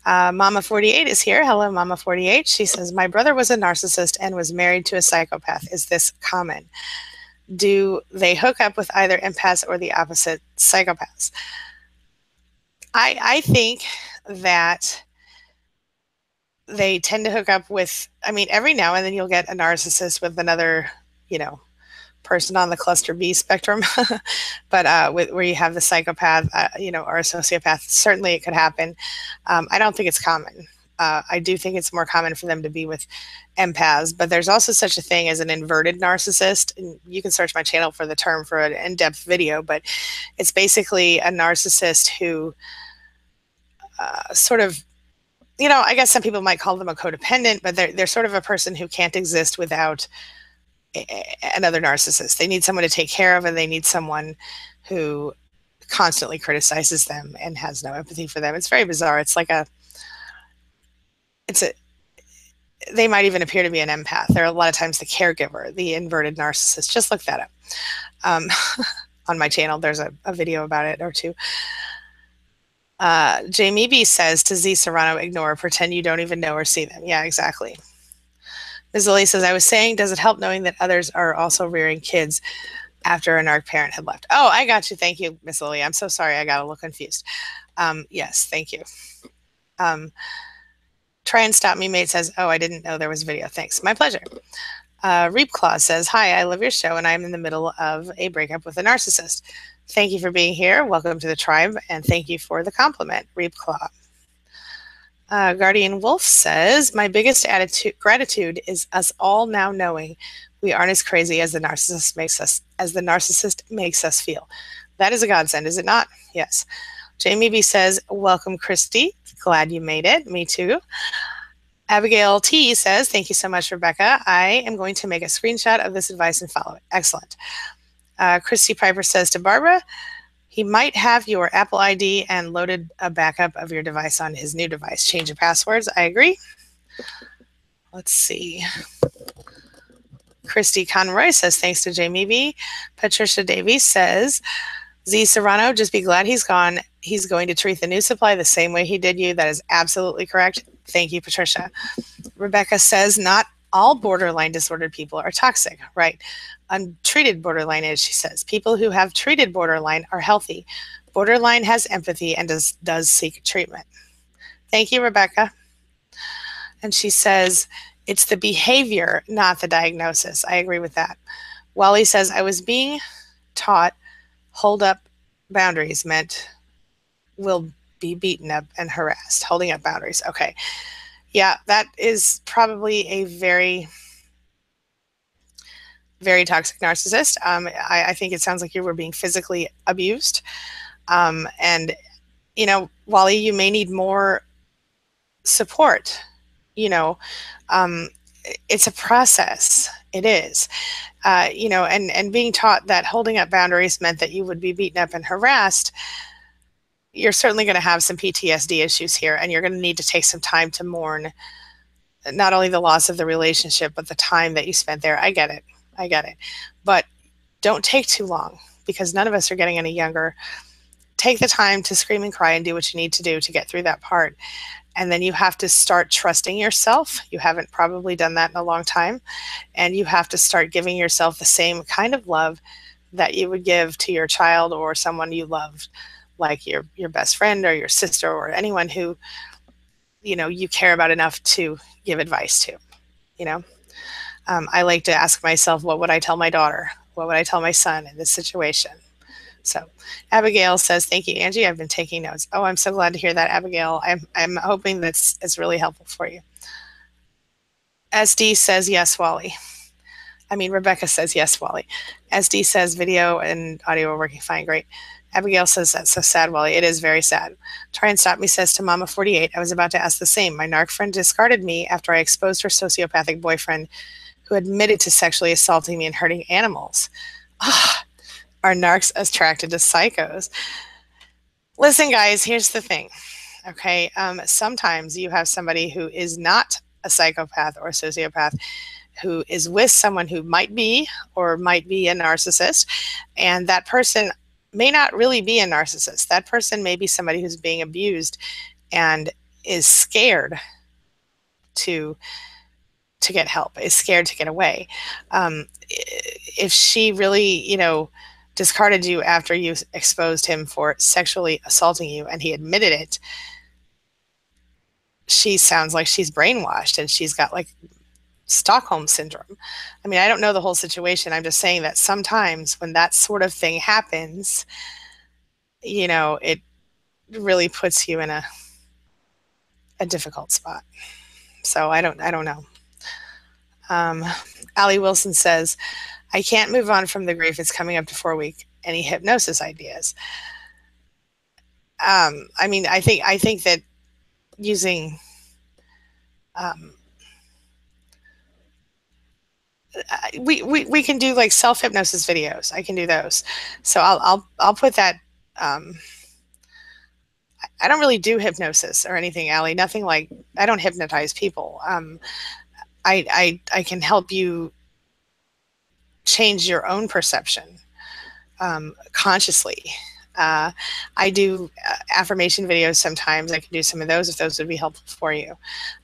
Mama 48 is here. Hello, Mama 48. She says, my brother was a narcissist and was married to a psychopath. Is this common? Do they hook up with either empaths or the opposite, psychopaths? I think that they tend to hook up with, every now and then you'll get a narcissist with another, person on the cluster B spectrum, but where you have the psychopath, or a sociopath, certainly it could happen. I don't think it's common. I do think it's more common for them to be with empaths, but there's also such a thing as an inverted narcissist. And you can search my channel for the term for an in-depth video, but it's basically a narcissist who sort of, I guess some people might call them a codependent, but they're sort of a person who can't exist without another narcissist. They need someone to take care of, and they need someone who constantly criticizes them and has no empathy for them. It's very bizarre. They might even appear to be an empath. They're a lot of times the caregiver, the inverted narcissist. Just look that up. On my channel, there's a video about it or two. Jamie B says to Z Serrano, ignore, pretend you don't even know or see them. Yeah, exactly. Ms. Lily says, I was saying, does it help knowing that others are also rearing kids after a narc parent had left? Oh, I got you. Thank you, Ms. Lily. I'm so sorry. I got a little confused. Yes, thank you. Try and Stop Me Mate says, oh, I didn't know there was a video. Thanks. My pleasure. Reap Claw says, hi, I love your show and I'm in the middle of a breakup with a narcissist. Thank you for being here. Welcome to the tribe, and thank you for the compliment, Reap Claw. Guardian Wolf says, my biggest gratitude is us all now knowing we aren't as crazy as the narcissist makes us feel. That is a godsend, is it not? Yes. Jamie B says, welcome, Christy. Glad you made it. Me too. Abigail T says, thank you so much, Rebecca. I am going to make a screenshot of this advice and follow it. Excellent. Christy Piper says to Barbara, he might have your Apple ID and loaded a backup of your device on his new device. Change your passwords. I agree. Let's see. Christy Conroy says, thanks to Jamie B. Patricia Davies says, Z Serrano, just be glad he's gone. He's going to treat the new supply the same way he did you. That is absolutely correct. Thank you, Patricia. Rebecca says, not all borderline disordered people are toxic, right? Untreated borderline is, she says. People who have treated borderline are healthy. Borderline has empathy and does seek treatment. Thank you, Rebecca. And she says, it's the behavior, not the diagnosis. I agree with that. Wally says, I was being taught hold up boundaries meant will be beaten up and harassed. Holding up boundaries. Okay. Yeah, that is probably a very, very toxic narcissist. I think it sounds like you were being physically abused. And, Wally, you may need more support. It's a process. It is. And being taught that holding up boundaries meant that you would be beaten up and harassed, you're certainly going to have some PTSD issues here, and you're going to need to take some time to mourn not only the loss of the relationship, but the time that you spent there. I get it. But don't take too long, because none of us are getting any younger. Take the time to scream and cry and do what you need to do to get through that part. And then you have to start trusting yourself. You haven't probably done that in a long time. And you have to start giving yourself the same kind of love that you would give to your child or someone you loved, like your best friend or your sister or anyone who, you care about enough to give advice to. I like to ask myself, what would I tell my daughter? What would I tell my son in this situation? So Abigail says, thank you, Angie. I've been taking notes. Oh, I'm so glad to hear that, Abigail. I'm hoping it's really helpful for you. SD says, yes, Wally. Rebecca says, yes, Wally. SD says, video and audio are working fine. Great. Abigail says, that's so sad, Wally. It is very sad. Try and Stop Me says to Mama 48, I was about to ask the same. My narc friend discarded me after I exposed her sociopathic boyfriend who admitted to sexually assaulting me and hurting animals. Are narcs attracted to psychos? Listen, guys, here's the thing. Okay, sometimes you have somebody who is not a psychopath or a sociopath who is with someone who might be or might be a narcissist, and that person may not really be a narcissist. That person may be somebody who's being abused and is scared to get help, is scared to get away. If she really, discarded you after you exposed him for sexually assaulting you and he admitted it, she sounds like she's brainwashed and she's got like Stockholm syndrome. I mean, I don't know the whole situation. I'm just saying that sometimes when that sort of thing happens, it really puts you in a difficult spot. So I don't know. Allie Wilson says, I can't move on from the grief. It's coming up to 4 weeks. Any hypnosis ideas? I mean, I think that using we can do like self hypnosis videos. I can do those. So I'll put that. I don't really do hypnosis or anything, Allie. Nothing like, I don't hypnotize people. I can help you change your own perception consciously. I do affirmation videos sometimes. I can do some of those if those would be helpful for you.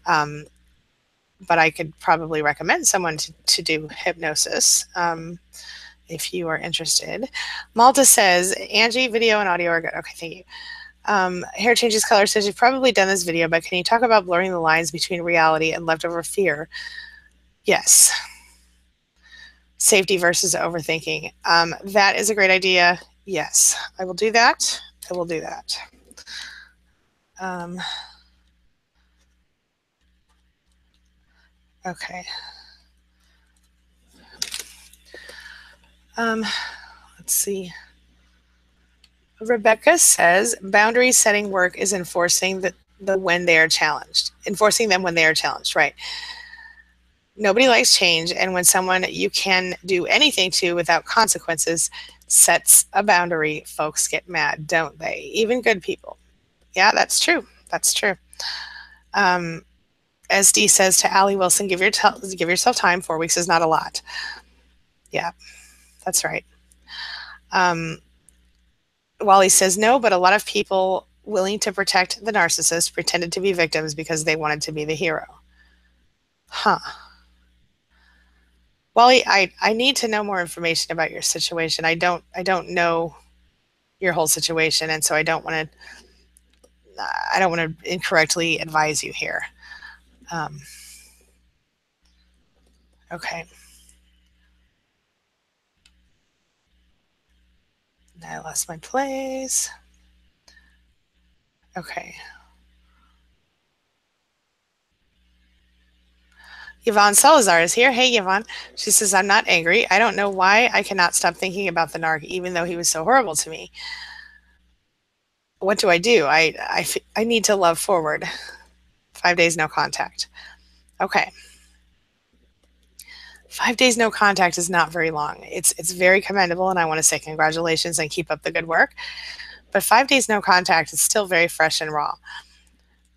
But I could probably recommend someone to do hypnosis if you are interested. Malta says, Angie, video and audio are good. Okay, thank you. Hair Changes Color says, you've probably done this video, but can you talk about blurring the lines between reality and leftover fear? Yes. Safety versus overthinking. That is a great idea. Yes, I will do that. I will do that. Okay. Let's see. Rebecca says, boundary setting work is enforcing the when they are challenged. Enforcing them when they are challenged, right. Nobody likes change, and when someone you can do anything to without consequences sets a boundary, folks get mad, don't they? Even good people. Yeah, that's true. That's true. SD says to Allie Wilson, give yourself time. 4 weeks is not a lot. Yeah, that's right. Wally says, no, but a lot of people willing to protect the narcissist pretended to be victims because they wanted to be the hero. Huh. Wally, I need to know more information about your situation. I don't know your whole situation, and so I don't want to incorrectly advise you here. Okay. I lost my place. Okay. Yvonne Salazar is here. Hey, Yvonne. She says, I'm not angry. I don't know why I cannot stop thinking about the narc, even though he was so horrible to me. What do? I need to love forward. 5 days, no contact. Okay. 5 days, no contact is not very long. It's very commendable, and I want to say congratulations and keep up the good work. But 5 days, no contact is still very fresh and raw.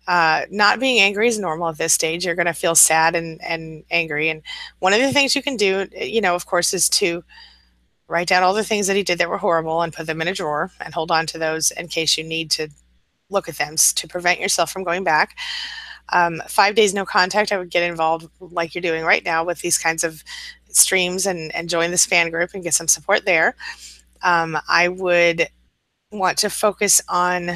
Not being angry is normal at this stage. You're going to feel sad and angry. And one of the things you can do, of course, is to write down all the things that he did that were horrible and put them in a drawer and hold on to those in case you need to look at them to prevent yourself from going back. 5 days, no contact, I would get involved like you're doing right now with these kinds of streams and join this fan group and get some support there. I would want to focus on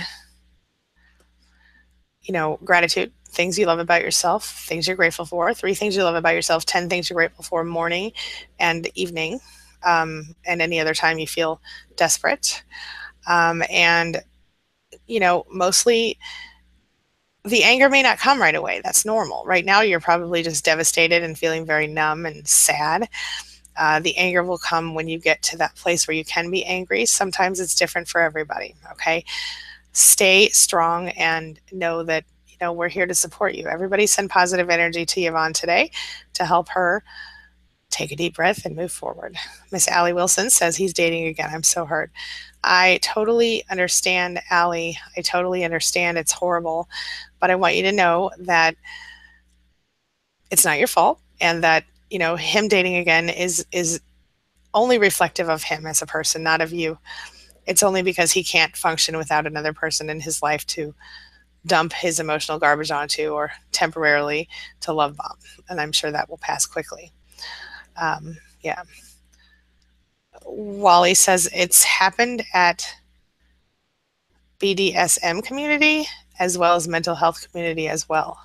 gratitude, things you love about yourself, things you're grateful for, 3 things you love about yourself, 10 things you're grateful for morning and evening, and any other time you feel desperate. And, mostly the anger may not come right away. That's normal. Right now, you're probably just devastated and feeling very numb and sad. The anger will come when you get to that place where you can be angry. Sometimes it's different for everybody, okay? Stay strong and know that we're here to support you. Everybody send positive energy to Yvonne today to help her take a deep breath and move forward. Miss Allie Wilson says he's dating again. I'm so hurt. I totally understand, Allie. I totally understand. It's horrible, but I want you to know that it's not your fault, and that him dating again is only reflective of him as a person, not of you. It's only because he can't function without another person in his life to dump his emotional garbage onto, or temporarily to love bomb. And I'm sure that will pass quickly. Yeah. Wally says it's happened at BDSM community as well as mental health community as well.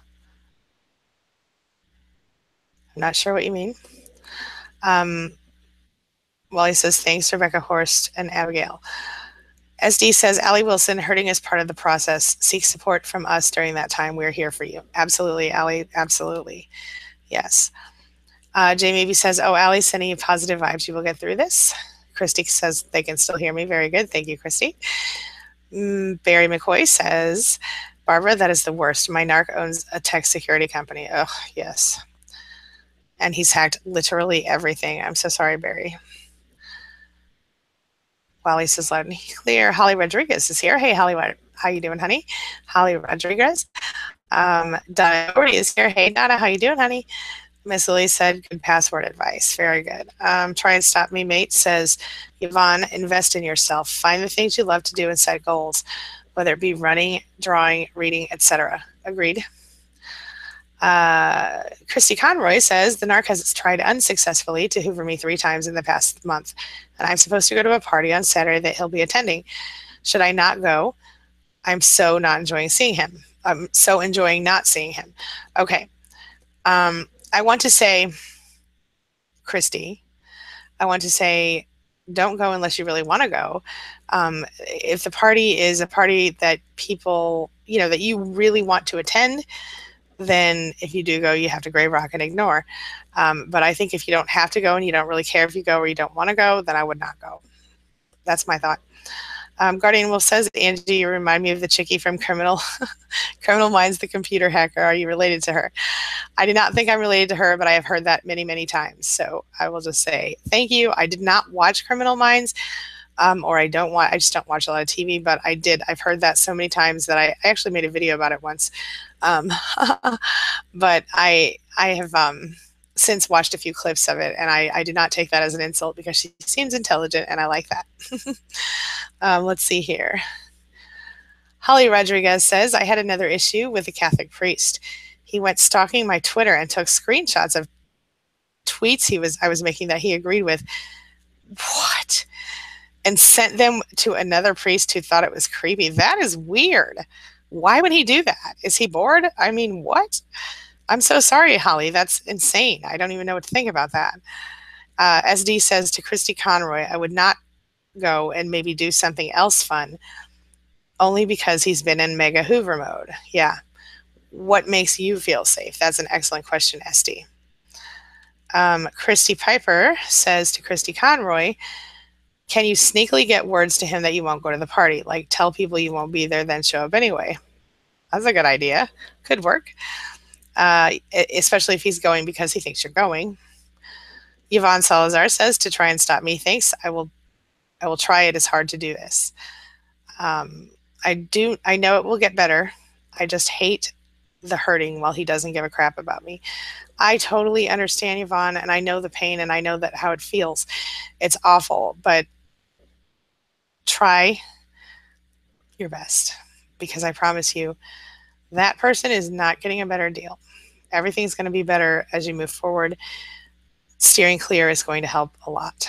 not sure what you mean. Wally says, thanks, Rebecca Horst and Abigail. SD says, Allie Wilson, hurting is part of the process. Seek support from us during that time. We're here for you. Absolutely, Allie. Absolutely. Yes. Jay Maybe says, oh, Allie's sending you positive vibes. You will get through this. Christy says they can still hear me. Very good. Thank you, Christy. Barry McCoy says, Barbara, that is the worst. My narc owns a tech security company. Oh, yes. And he's hacked literally everything. I'm so sorry, Barry. Wally says loud and clear. Holly Rodriguez is here. Hey, Holly, how you doing, honey? Holly Rodriguez. Donna Doherty is here. Hey, Donna, how you doing, honey? Miss Lily said, good password advice. Very good. Try and stop me, mate, says Yvonne, invest in yourself. Find the things you love to do and set goals, whether it be running, drawing, reading, etc. Agreed. Christy Conroy says, the narc has tried unsuccessfully to hoover me 3 times in the past month, and I'm supposed to go to a party on Saturday that he'll be attending. Should I not go? I'm so not enjoying seeing him. I'm so enjoying not seeing him. Okay. I want to say, Christy, I want to say, don't go unless you really want to go. If the party is a party that people, that you really want to attend, then if you do go, you have to grave rock and ignore. But I think if you don't have to go and you don't really care if you go or you don't want to go, then I would not go. That's my thought. Guardian Wolf says, Angie, you remind me of the chickie from Criminal Minds, the computer hacker. Are you related to her? I do not think I'm related to her, but I have heard that many, many times. So I will just say thank you. I did not watch Criminal Minds, I just don't watch a lot of TV, but I've heard that so many times that I actually made a video about it once. But I have since watched a few clips of it, and I did not take that as an insult because she seems intelligent and I like that. Let's see here. Holly Rodriguez says, I had another issue with a Catholic priest. He went stalking my Twitter and took screenshots of tweets I was making that he agreed with. What? And sent them to another priest who thought it was creepy. That is weird. Why would he do that? Is he bored? I mean, what? I'm so sorry, Holly. That's insane. I don't even know what to think about that. SD says to Christy Conroy, I would not go and maybe do something else fun only because he's been in mega Hoover mode. Yeah. What makes you feel safe? That's an excellent question, SD. Christy Piper says to Christy Conroy, can you sneakily get words to him that you won't go to the party? Like tell people you won't be there, then show up anyway. That's a good idea. Could work. Especially if he's going because he thinks you're going. Yvonne Salazar says to try and stop me. Thanks. I will try. It is hard to do this. I know it will get better. I just hate the hurting while he doesn't give a crap about me. I totally understand, Yvonne, and I know the pain and I know that how it feels. It's awful, but try your best because I promise you that person is not getting a better deal. Everything's going to be better as you move forward. Steering clear is going to help a lot.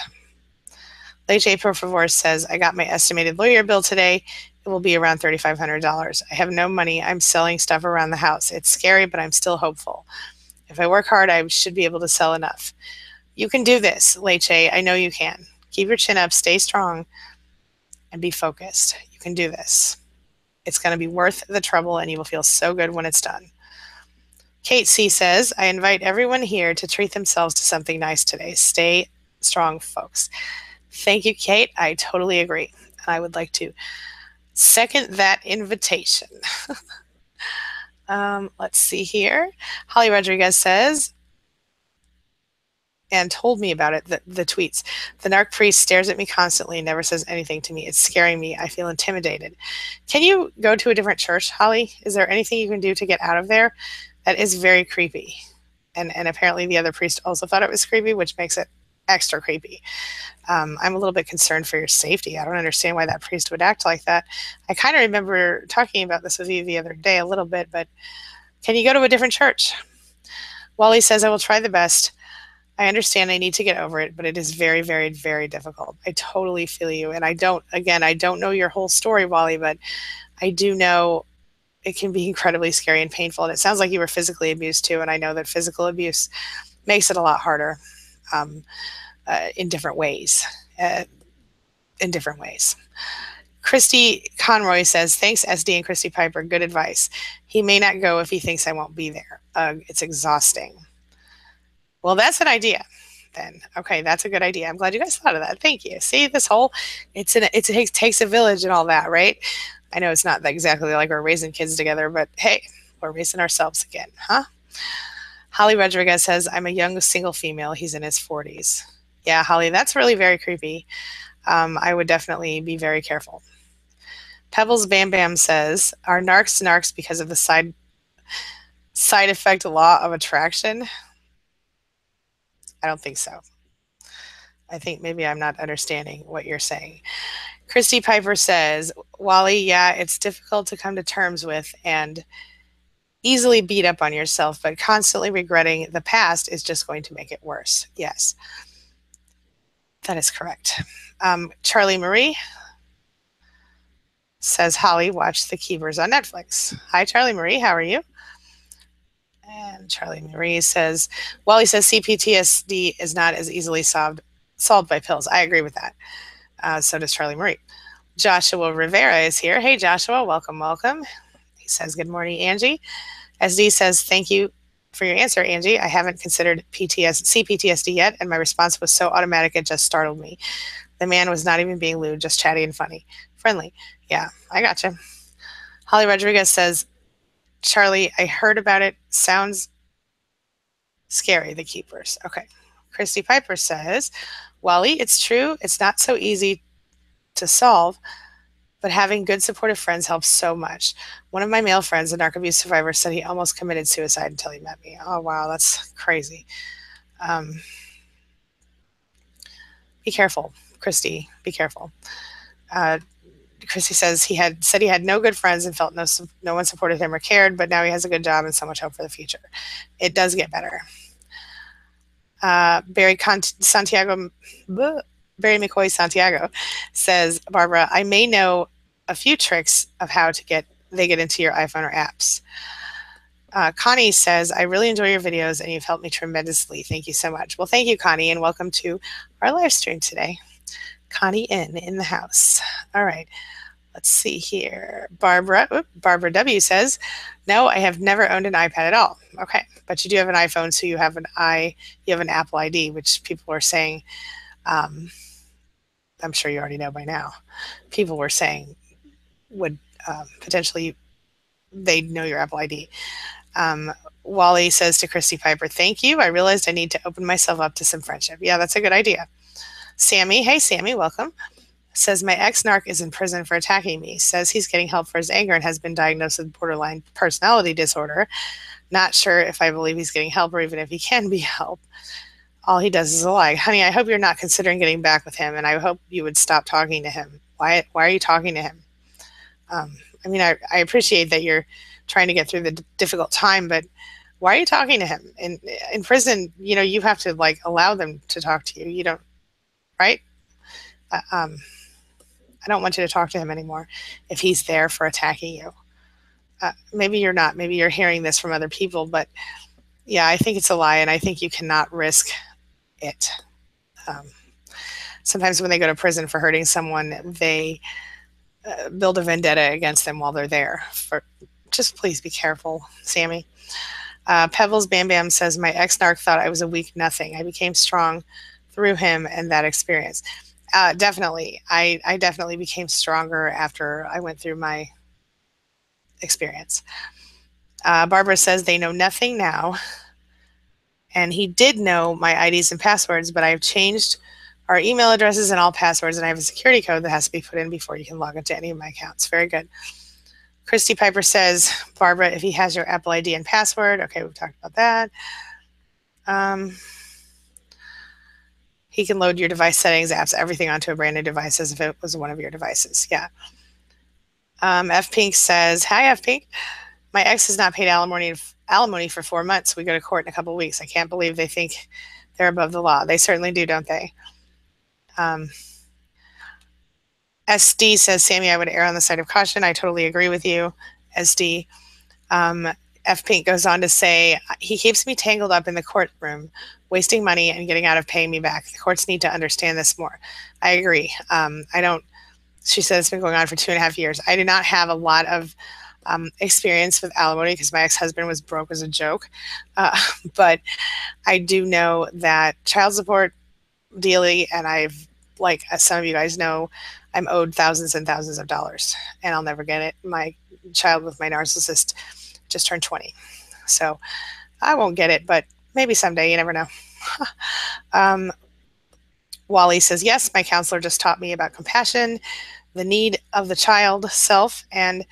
Leche Por Favor says, I got my estimated lawyer bill today. It will be around $3,500. I have no money. I'm selling stuff around the house. It's scary, but I'm still hopeful. If I work hard, I should be able to sell enough. You can do this, Leche. I know you can. Keep your chin up, stay strong, and be focused. You can do this. It's going to be worth the trouble, and you will feel so good when it's done. Kate C. says, I invite everyone here to treat themselves to something nice today. Stay strong, folks. Thank you, Kate. I totally agree. And I would like to second that invitation. Let's see here. Holly Rodriguez says, and told me about it, the tweets. The narc priest stares at me constantly and never says anything to me. It's scaring me. I feel intimidated. Can you go to a different church, Holly? Is there anything you can do to get out of there? That is very creepy. And apparently the other priest also thought it was creepy, which makes it extra creepy. I'm a little bit concerned for your safety. I don't understand why that priest would act like that. I kind of remember talking about this with you the other day a little bit, but can you go to a different church? Wally says, I will try the best. I understand I need to get over it, but it is very, very, very difficult. I totally feel you. And I don't know your whole story, Wally, but I do know it can be incredibly scary and painful. And it sounds like you were physically abused too. And I know that physical abuse makes it a lot harder um, in different ways. Uh, in different ways. Christy Conroy says, thanks, SD and Christy Piper. Good advice. He may not go if he thinks I won't be there. It's exhausting. Well, that's an idea then. Okay, that's a good idea. I'm glad you guys thought of that. Thank you. See, this whole, it takes a village and all that, right? I know it's not exactly like we're raising kids together, but hey, we're raising ourselves again, huh? Holly Rodriguez says, I'm a young single female. He's in his 40s. Yeah, Holly, that's really very creepy. I would definitely be very careful. Pebbles Bam Bam says, are narcs because of the side effect law of attraction? I don't think so. I think maybe I'm not understanding what you're saying. Christy Piper says, Wally, yeah, it's difficult to come to terms with and easily beat up on yourself, but constantly regretting the past is just going to make it worse. Yes, that is correct. Charlie Marie says, Holly, watch The Keepers on Netflix. Hi, Charlie Marie. How are you? And Charlie Marie says, Wally says CPTSD is not as easily solved by pills. I agree with that. So does Charlie Marie. Joshua Rivera is here. Hey, Joshua. Welcome, welcome. He says, good morning, Angie. SD says, thank you for your answer, Angie. I haven't considered CPTSD yet, and my response was so automatic it just startled me. The man was not even being lewd, just chatty and friendly. Yeah, I gotcha. Holly Rodriguez says, Charlie, I heard about it. Sounds scary, The Keepers. Okay. Christy Piper says, Wally, it's true. It's not so easy to solve, but having good supportive friends helps so much. One of my male friends, a narc abuse survivor, said he almost committed suicide until he met me. Oh, wow, that's crazy. Be careful, Christy. Be careful. Christy says he had no good friends and felt no one supported him or cared, but now he has a good job and so much hope for the future. It does get better. Barry McCoy Santiago says, Barbara, I may know a few tricks of how they get into your iPhone or apps. Connie says, I really enjoy your videos and you've helped me tremendously. Thank you so much. Well, thank you, Connie, and welcome to our live stream today. Connie in the house. All right. Let's see here. Barbara W says, no, I have never owned an iPad at all. Okay. But you do have an iPhone, so you have an Apple ID, which people are saying, I'm sure you already know by now, people were saying would potentially, they'd know your Apple ID. Wally says to Christy Piper, thank you. I realized I need to open myself up to some friendship. Yeah, that's a good idea. Sammy, hey, Sammy, welcome. Says, my ex-narc is in prison for attacking me. Says he's getting help for his anger and has been diagnosed with borderline personality disorder. Not sure if I believe he's getting help or even if he can be helped. All he does is lie. Honey, I hope you're not considering getting back with him, and I hope you would stop talking to him. Why are you talking to him? I mean, I appreciate that you're trying to get through the difficult time, but why are you talking to him? In prison, you have to allow them to talk to you. You don't, right? I don't want you to talk to him anymore if he's there for attacking you. Maybe you're not. Maybe you're hearing this from other people, but yeah, I think it's a lie, and I think you cannot risk it. Sometimes when they go to prison for hurting someone, they build a vendetta against them while they're there. Just please be careful, Sammy. Pebbles Bam Bam says, my ex-narc thought I was a weak nothing. I became strong through him and that experience. Definitely. I definitely became stronger after I went through my experience. Barbara says they know nothing now. And he did know my IDs and passwords, but I've changed our email addresses and all passwords, and I have a security code that has to be put in before you can log into any of my accounts. Very good. Christy Piper says, Barbara, if he has your Apple ID and password. Okay, we've talked about that. He can load your device settings, apps, everything onto a brand new device as if it was one of your devices. Yeah. F Pink says, hi, F Pink. My ex has not paid alimony for 4 months. We go to court in a couple of weeks. I can't believe they think they're above the law. They certainly do, don't they? SD says, Sammy, I would err on the side of caution. I totally agree with you, SD. F. Pink goes on to say, he keeps me tangled up in the courtroom, wasting money and getting out of paying me back. The courts need to understand this more. I agree. I don't, she says it's been going on for 2.5 years. I do not have a lot of experience with alimony because my ex-husband was broke as a joke. But I do know that child support daily, and I've, like, as some of you guys know, I'm owed thousands and thousands of dollars, and I'll never get it. My child with my narcissist just turned 20, so I won't get it, but maybe someday, you never know. Wally says, yes, my counselor just taught me about compassion, the need of the child self, and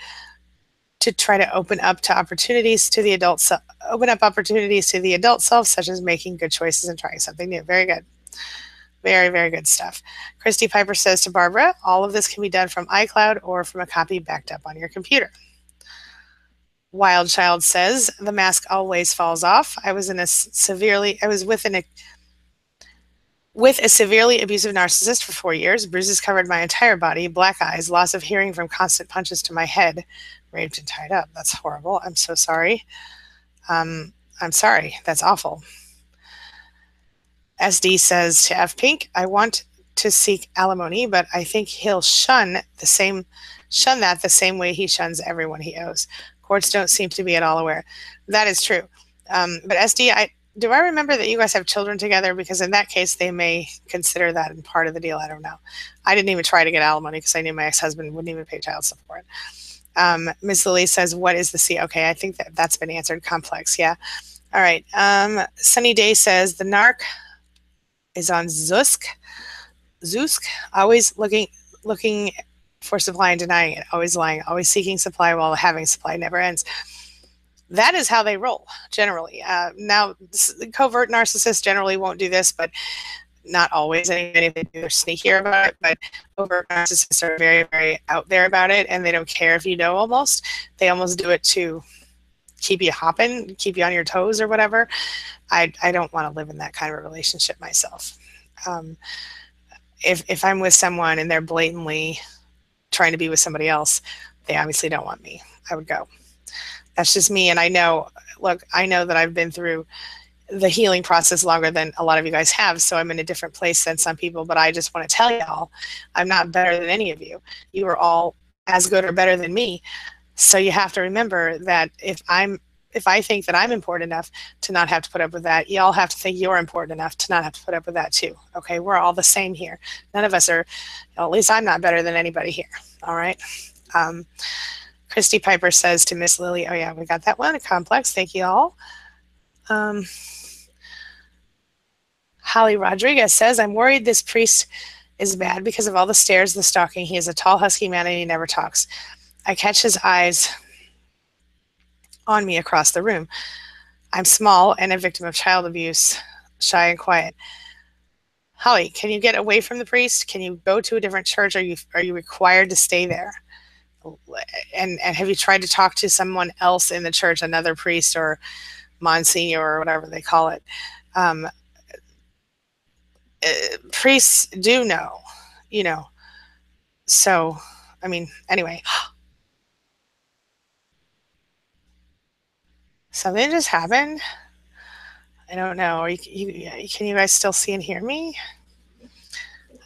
to try to open up opportunities to the adult self, such as making good choices and trying something new. Very good. Very, very good stuff. Christy Piper says to Barbara, all of this can be done from iCloud or from a copy backed up on your computer. Wild Child says, the mask always falls off. I was with a severely abusive narcissist for 4 years. Bruises covered my entire body, black eyes, loss of hearing from constant punches to my head, raped and tied up. That's horrible. I'm so sorry. I'm sorry. That's awful. SD says to F. Pink, I want to seek alimony, but I think he'll shun that the same way he shuns everyone he owes. Courts don't seem to be at all aware. That is true. But SD, do I remember that you guys have children together? Because in that case, they may consider that in part of the deal. I don't know. I didn't even try to get alimony because I knew my ex-husband wouldn't even pay child support. Ms. Lily says, what is the C? Okay, I think that's been answered. Complex, yeah. All right. Sunny Day says, the narc is on Zusk, always looking for supply and denying it, always lying, always seeking supply while having supply never ends. That is how they roll, generally. Now, covert narcissists generally won't do this, but not always. And even if they do, they're sneakier about it. But covert narcissists are very, very out there about it, and they don't care if you know almost. They almost do it to keep you hopping, keep you on your toes or whatever. I don't want to live in that kind of a relationship myself. If I'm with someone and they're blatantly trying to be with somebody else, they obviously don't want me. I would go. That's just me. And I know that I've been through the healing process longer than a lot of you guys have, so I'm in a different place than some people, but I just want to tell y'all, I'm not better than any of you. You are all as good or better than me. So you have to remember that if I think that I'm important enough to not have to put up with that, y'all have to think you're important enough to not have to put up with that too. Okay, we're all the same here. None of us are, at least I'm not better than anybody here. All right. Christy Piper says to Miss Lily, oh yeah, we got that one, complex. Thank you all. Holly Rodriguez says, I'm worried this priest is bad because of all the stares, the stalking. He is a tall, husky man and he never talks. I catch his eyes on me across the room. I'm small and a victim of child abuse, shy and quiet. Holly, can you get away from the priest? Can you go to a different church? Are you required to stay there? And have you tried to talk to someone else in the church, another priest or Monsignor or whatever they call it? Priests do know, so, I mean, anyway. Something just happened. I don't know. Can you guys still see and hear me?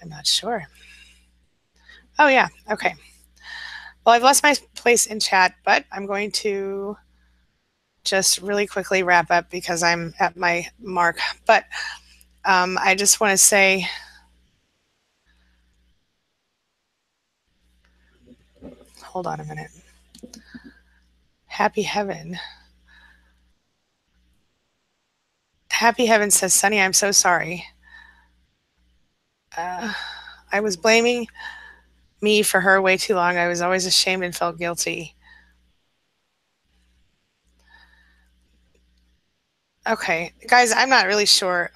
I'm not sure. Oh, yeah. Okay. Well, I've lost my place in chat, but I'm going to just really quickly wrap up because I'm at my mark. But I just want to say, hold on a minute. Happy Heaven. Happy Heaven says, Sunny, I'm so sorry. I was blaming me for her way too long. I was always ashamed and felt guilty. Okay, guys, I'm not really sure.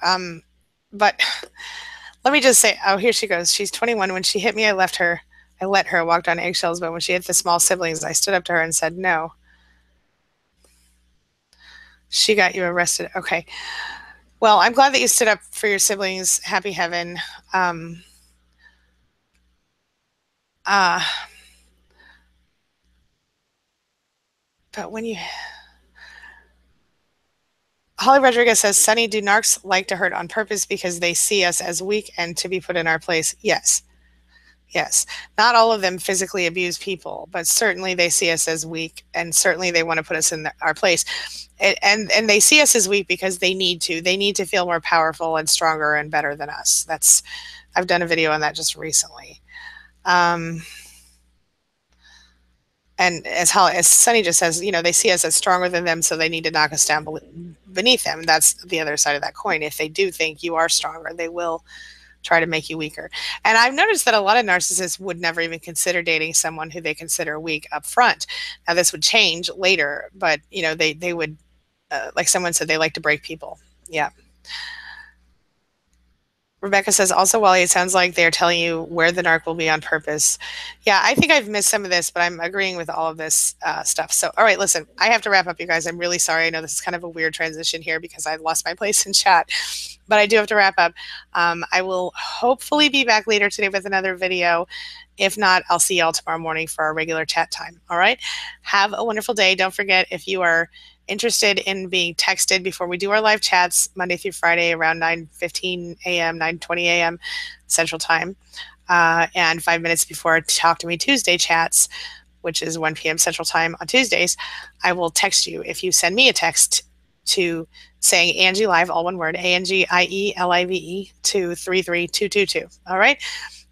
But let me just say, oh, here she goes. She's 21. When she hit me, I let her, walked on eggshells. But when she hit the small siblings, I stood up to her and said, no. She got you arrested. Okay. Well, I'm glad that you stood up for your siblings. Happy Heaven. But when you, Holly Rodriguez says, Sunny, do narcs like to hurt on purpose because they see us as weak and to be put in our place? Yes. Yes. Not all of them physically abuse people, but certainly they see us as weak, and certainly they want to put us in our place. And they see us as weak because they need to. They need to feel more powerful and stronger and better than us. I've done a video on that just recently. And as Sunny just says, they see us as stronger than them, so they need to knock us down beneath them. That's the other side of that coin. If they do think you are stronger, they will try to make you weaker. And I've noticed that a lot of narcissists would never even consider dating someone who they consider weak up front. Now, this would change later, but they would, like someone said, they like to break people. Yeah. Rebecca says, also, Wally, it sounds like they're telling you where the narc will be on purpose. Yeah, I think I've missed some of this, but I'm agreeing with all of this stuff. So, all right, listen, I have to wrap up, you guys. I'm really sorry. I know this is kind of a weird transition here because I lost my place in chat, but I do have to wrap up. I will hopefully be back later today with another video. If not, I'll see y'all tomorrow morning for our regular chat time. All right? Have a wonderful day. Don't forget, if you are interested in being texted before we do our live chats Monday through Friday around 9:15 a.m., 9:20 a.m. Central Time, and 5 minutes before Talk to Me Tuesday chats, which is 1 p.m. Central Time on Tuesdays, I will text you. If you send me a text to saying AngieLive, all one word, AngieLive, to 33222. All right?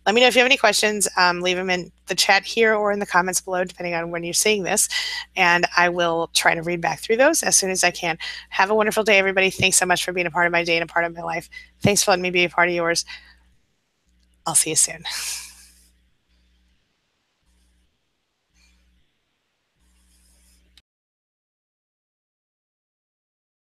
Let me know if you have any questions. Leave them in the chat here or in the comments below, depending on when you're seeing this. And I will try to read back through those as soon as I can. Have a wonderful day, everybody. Thanks so much for being a part of my day and a part of my life. Thanks for letting me be a part of yours. I'll see you soon.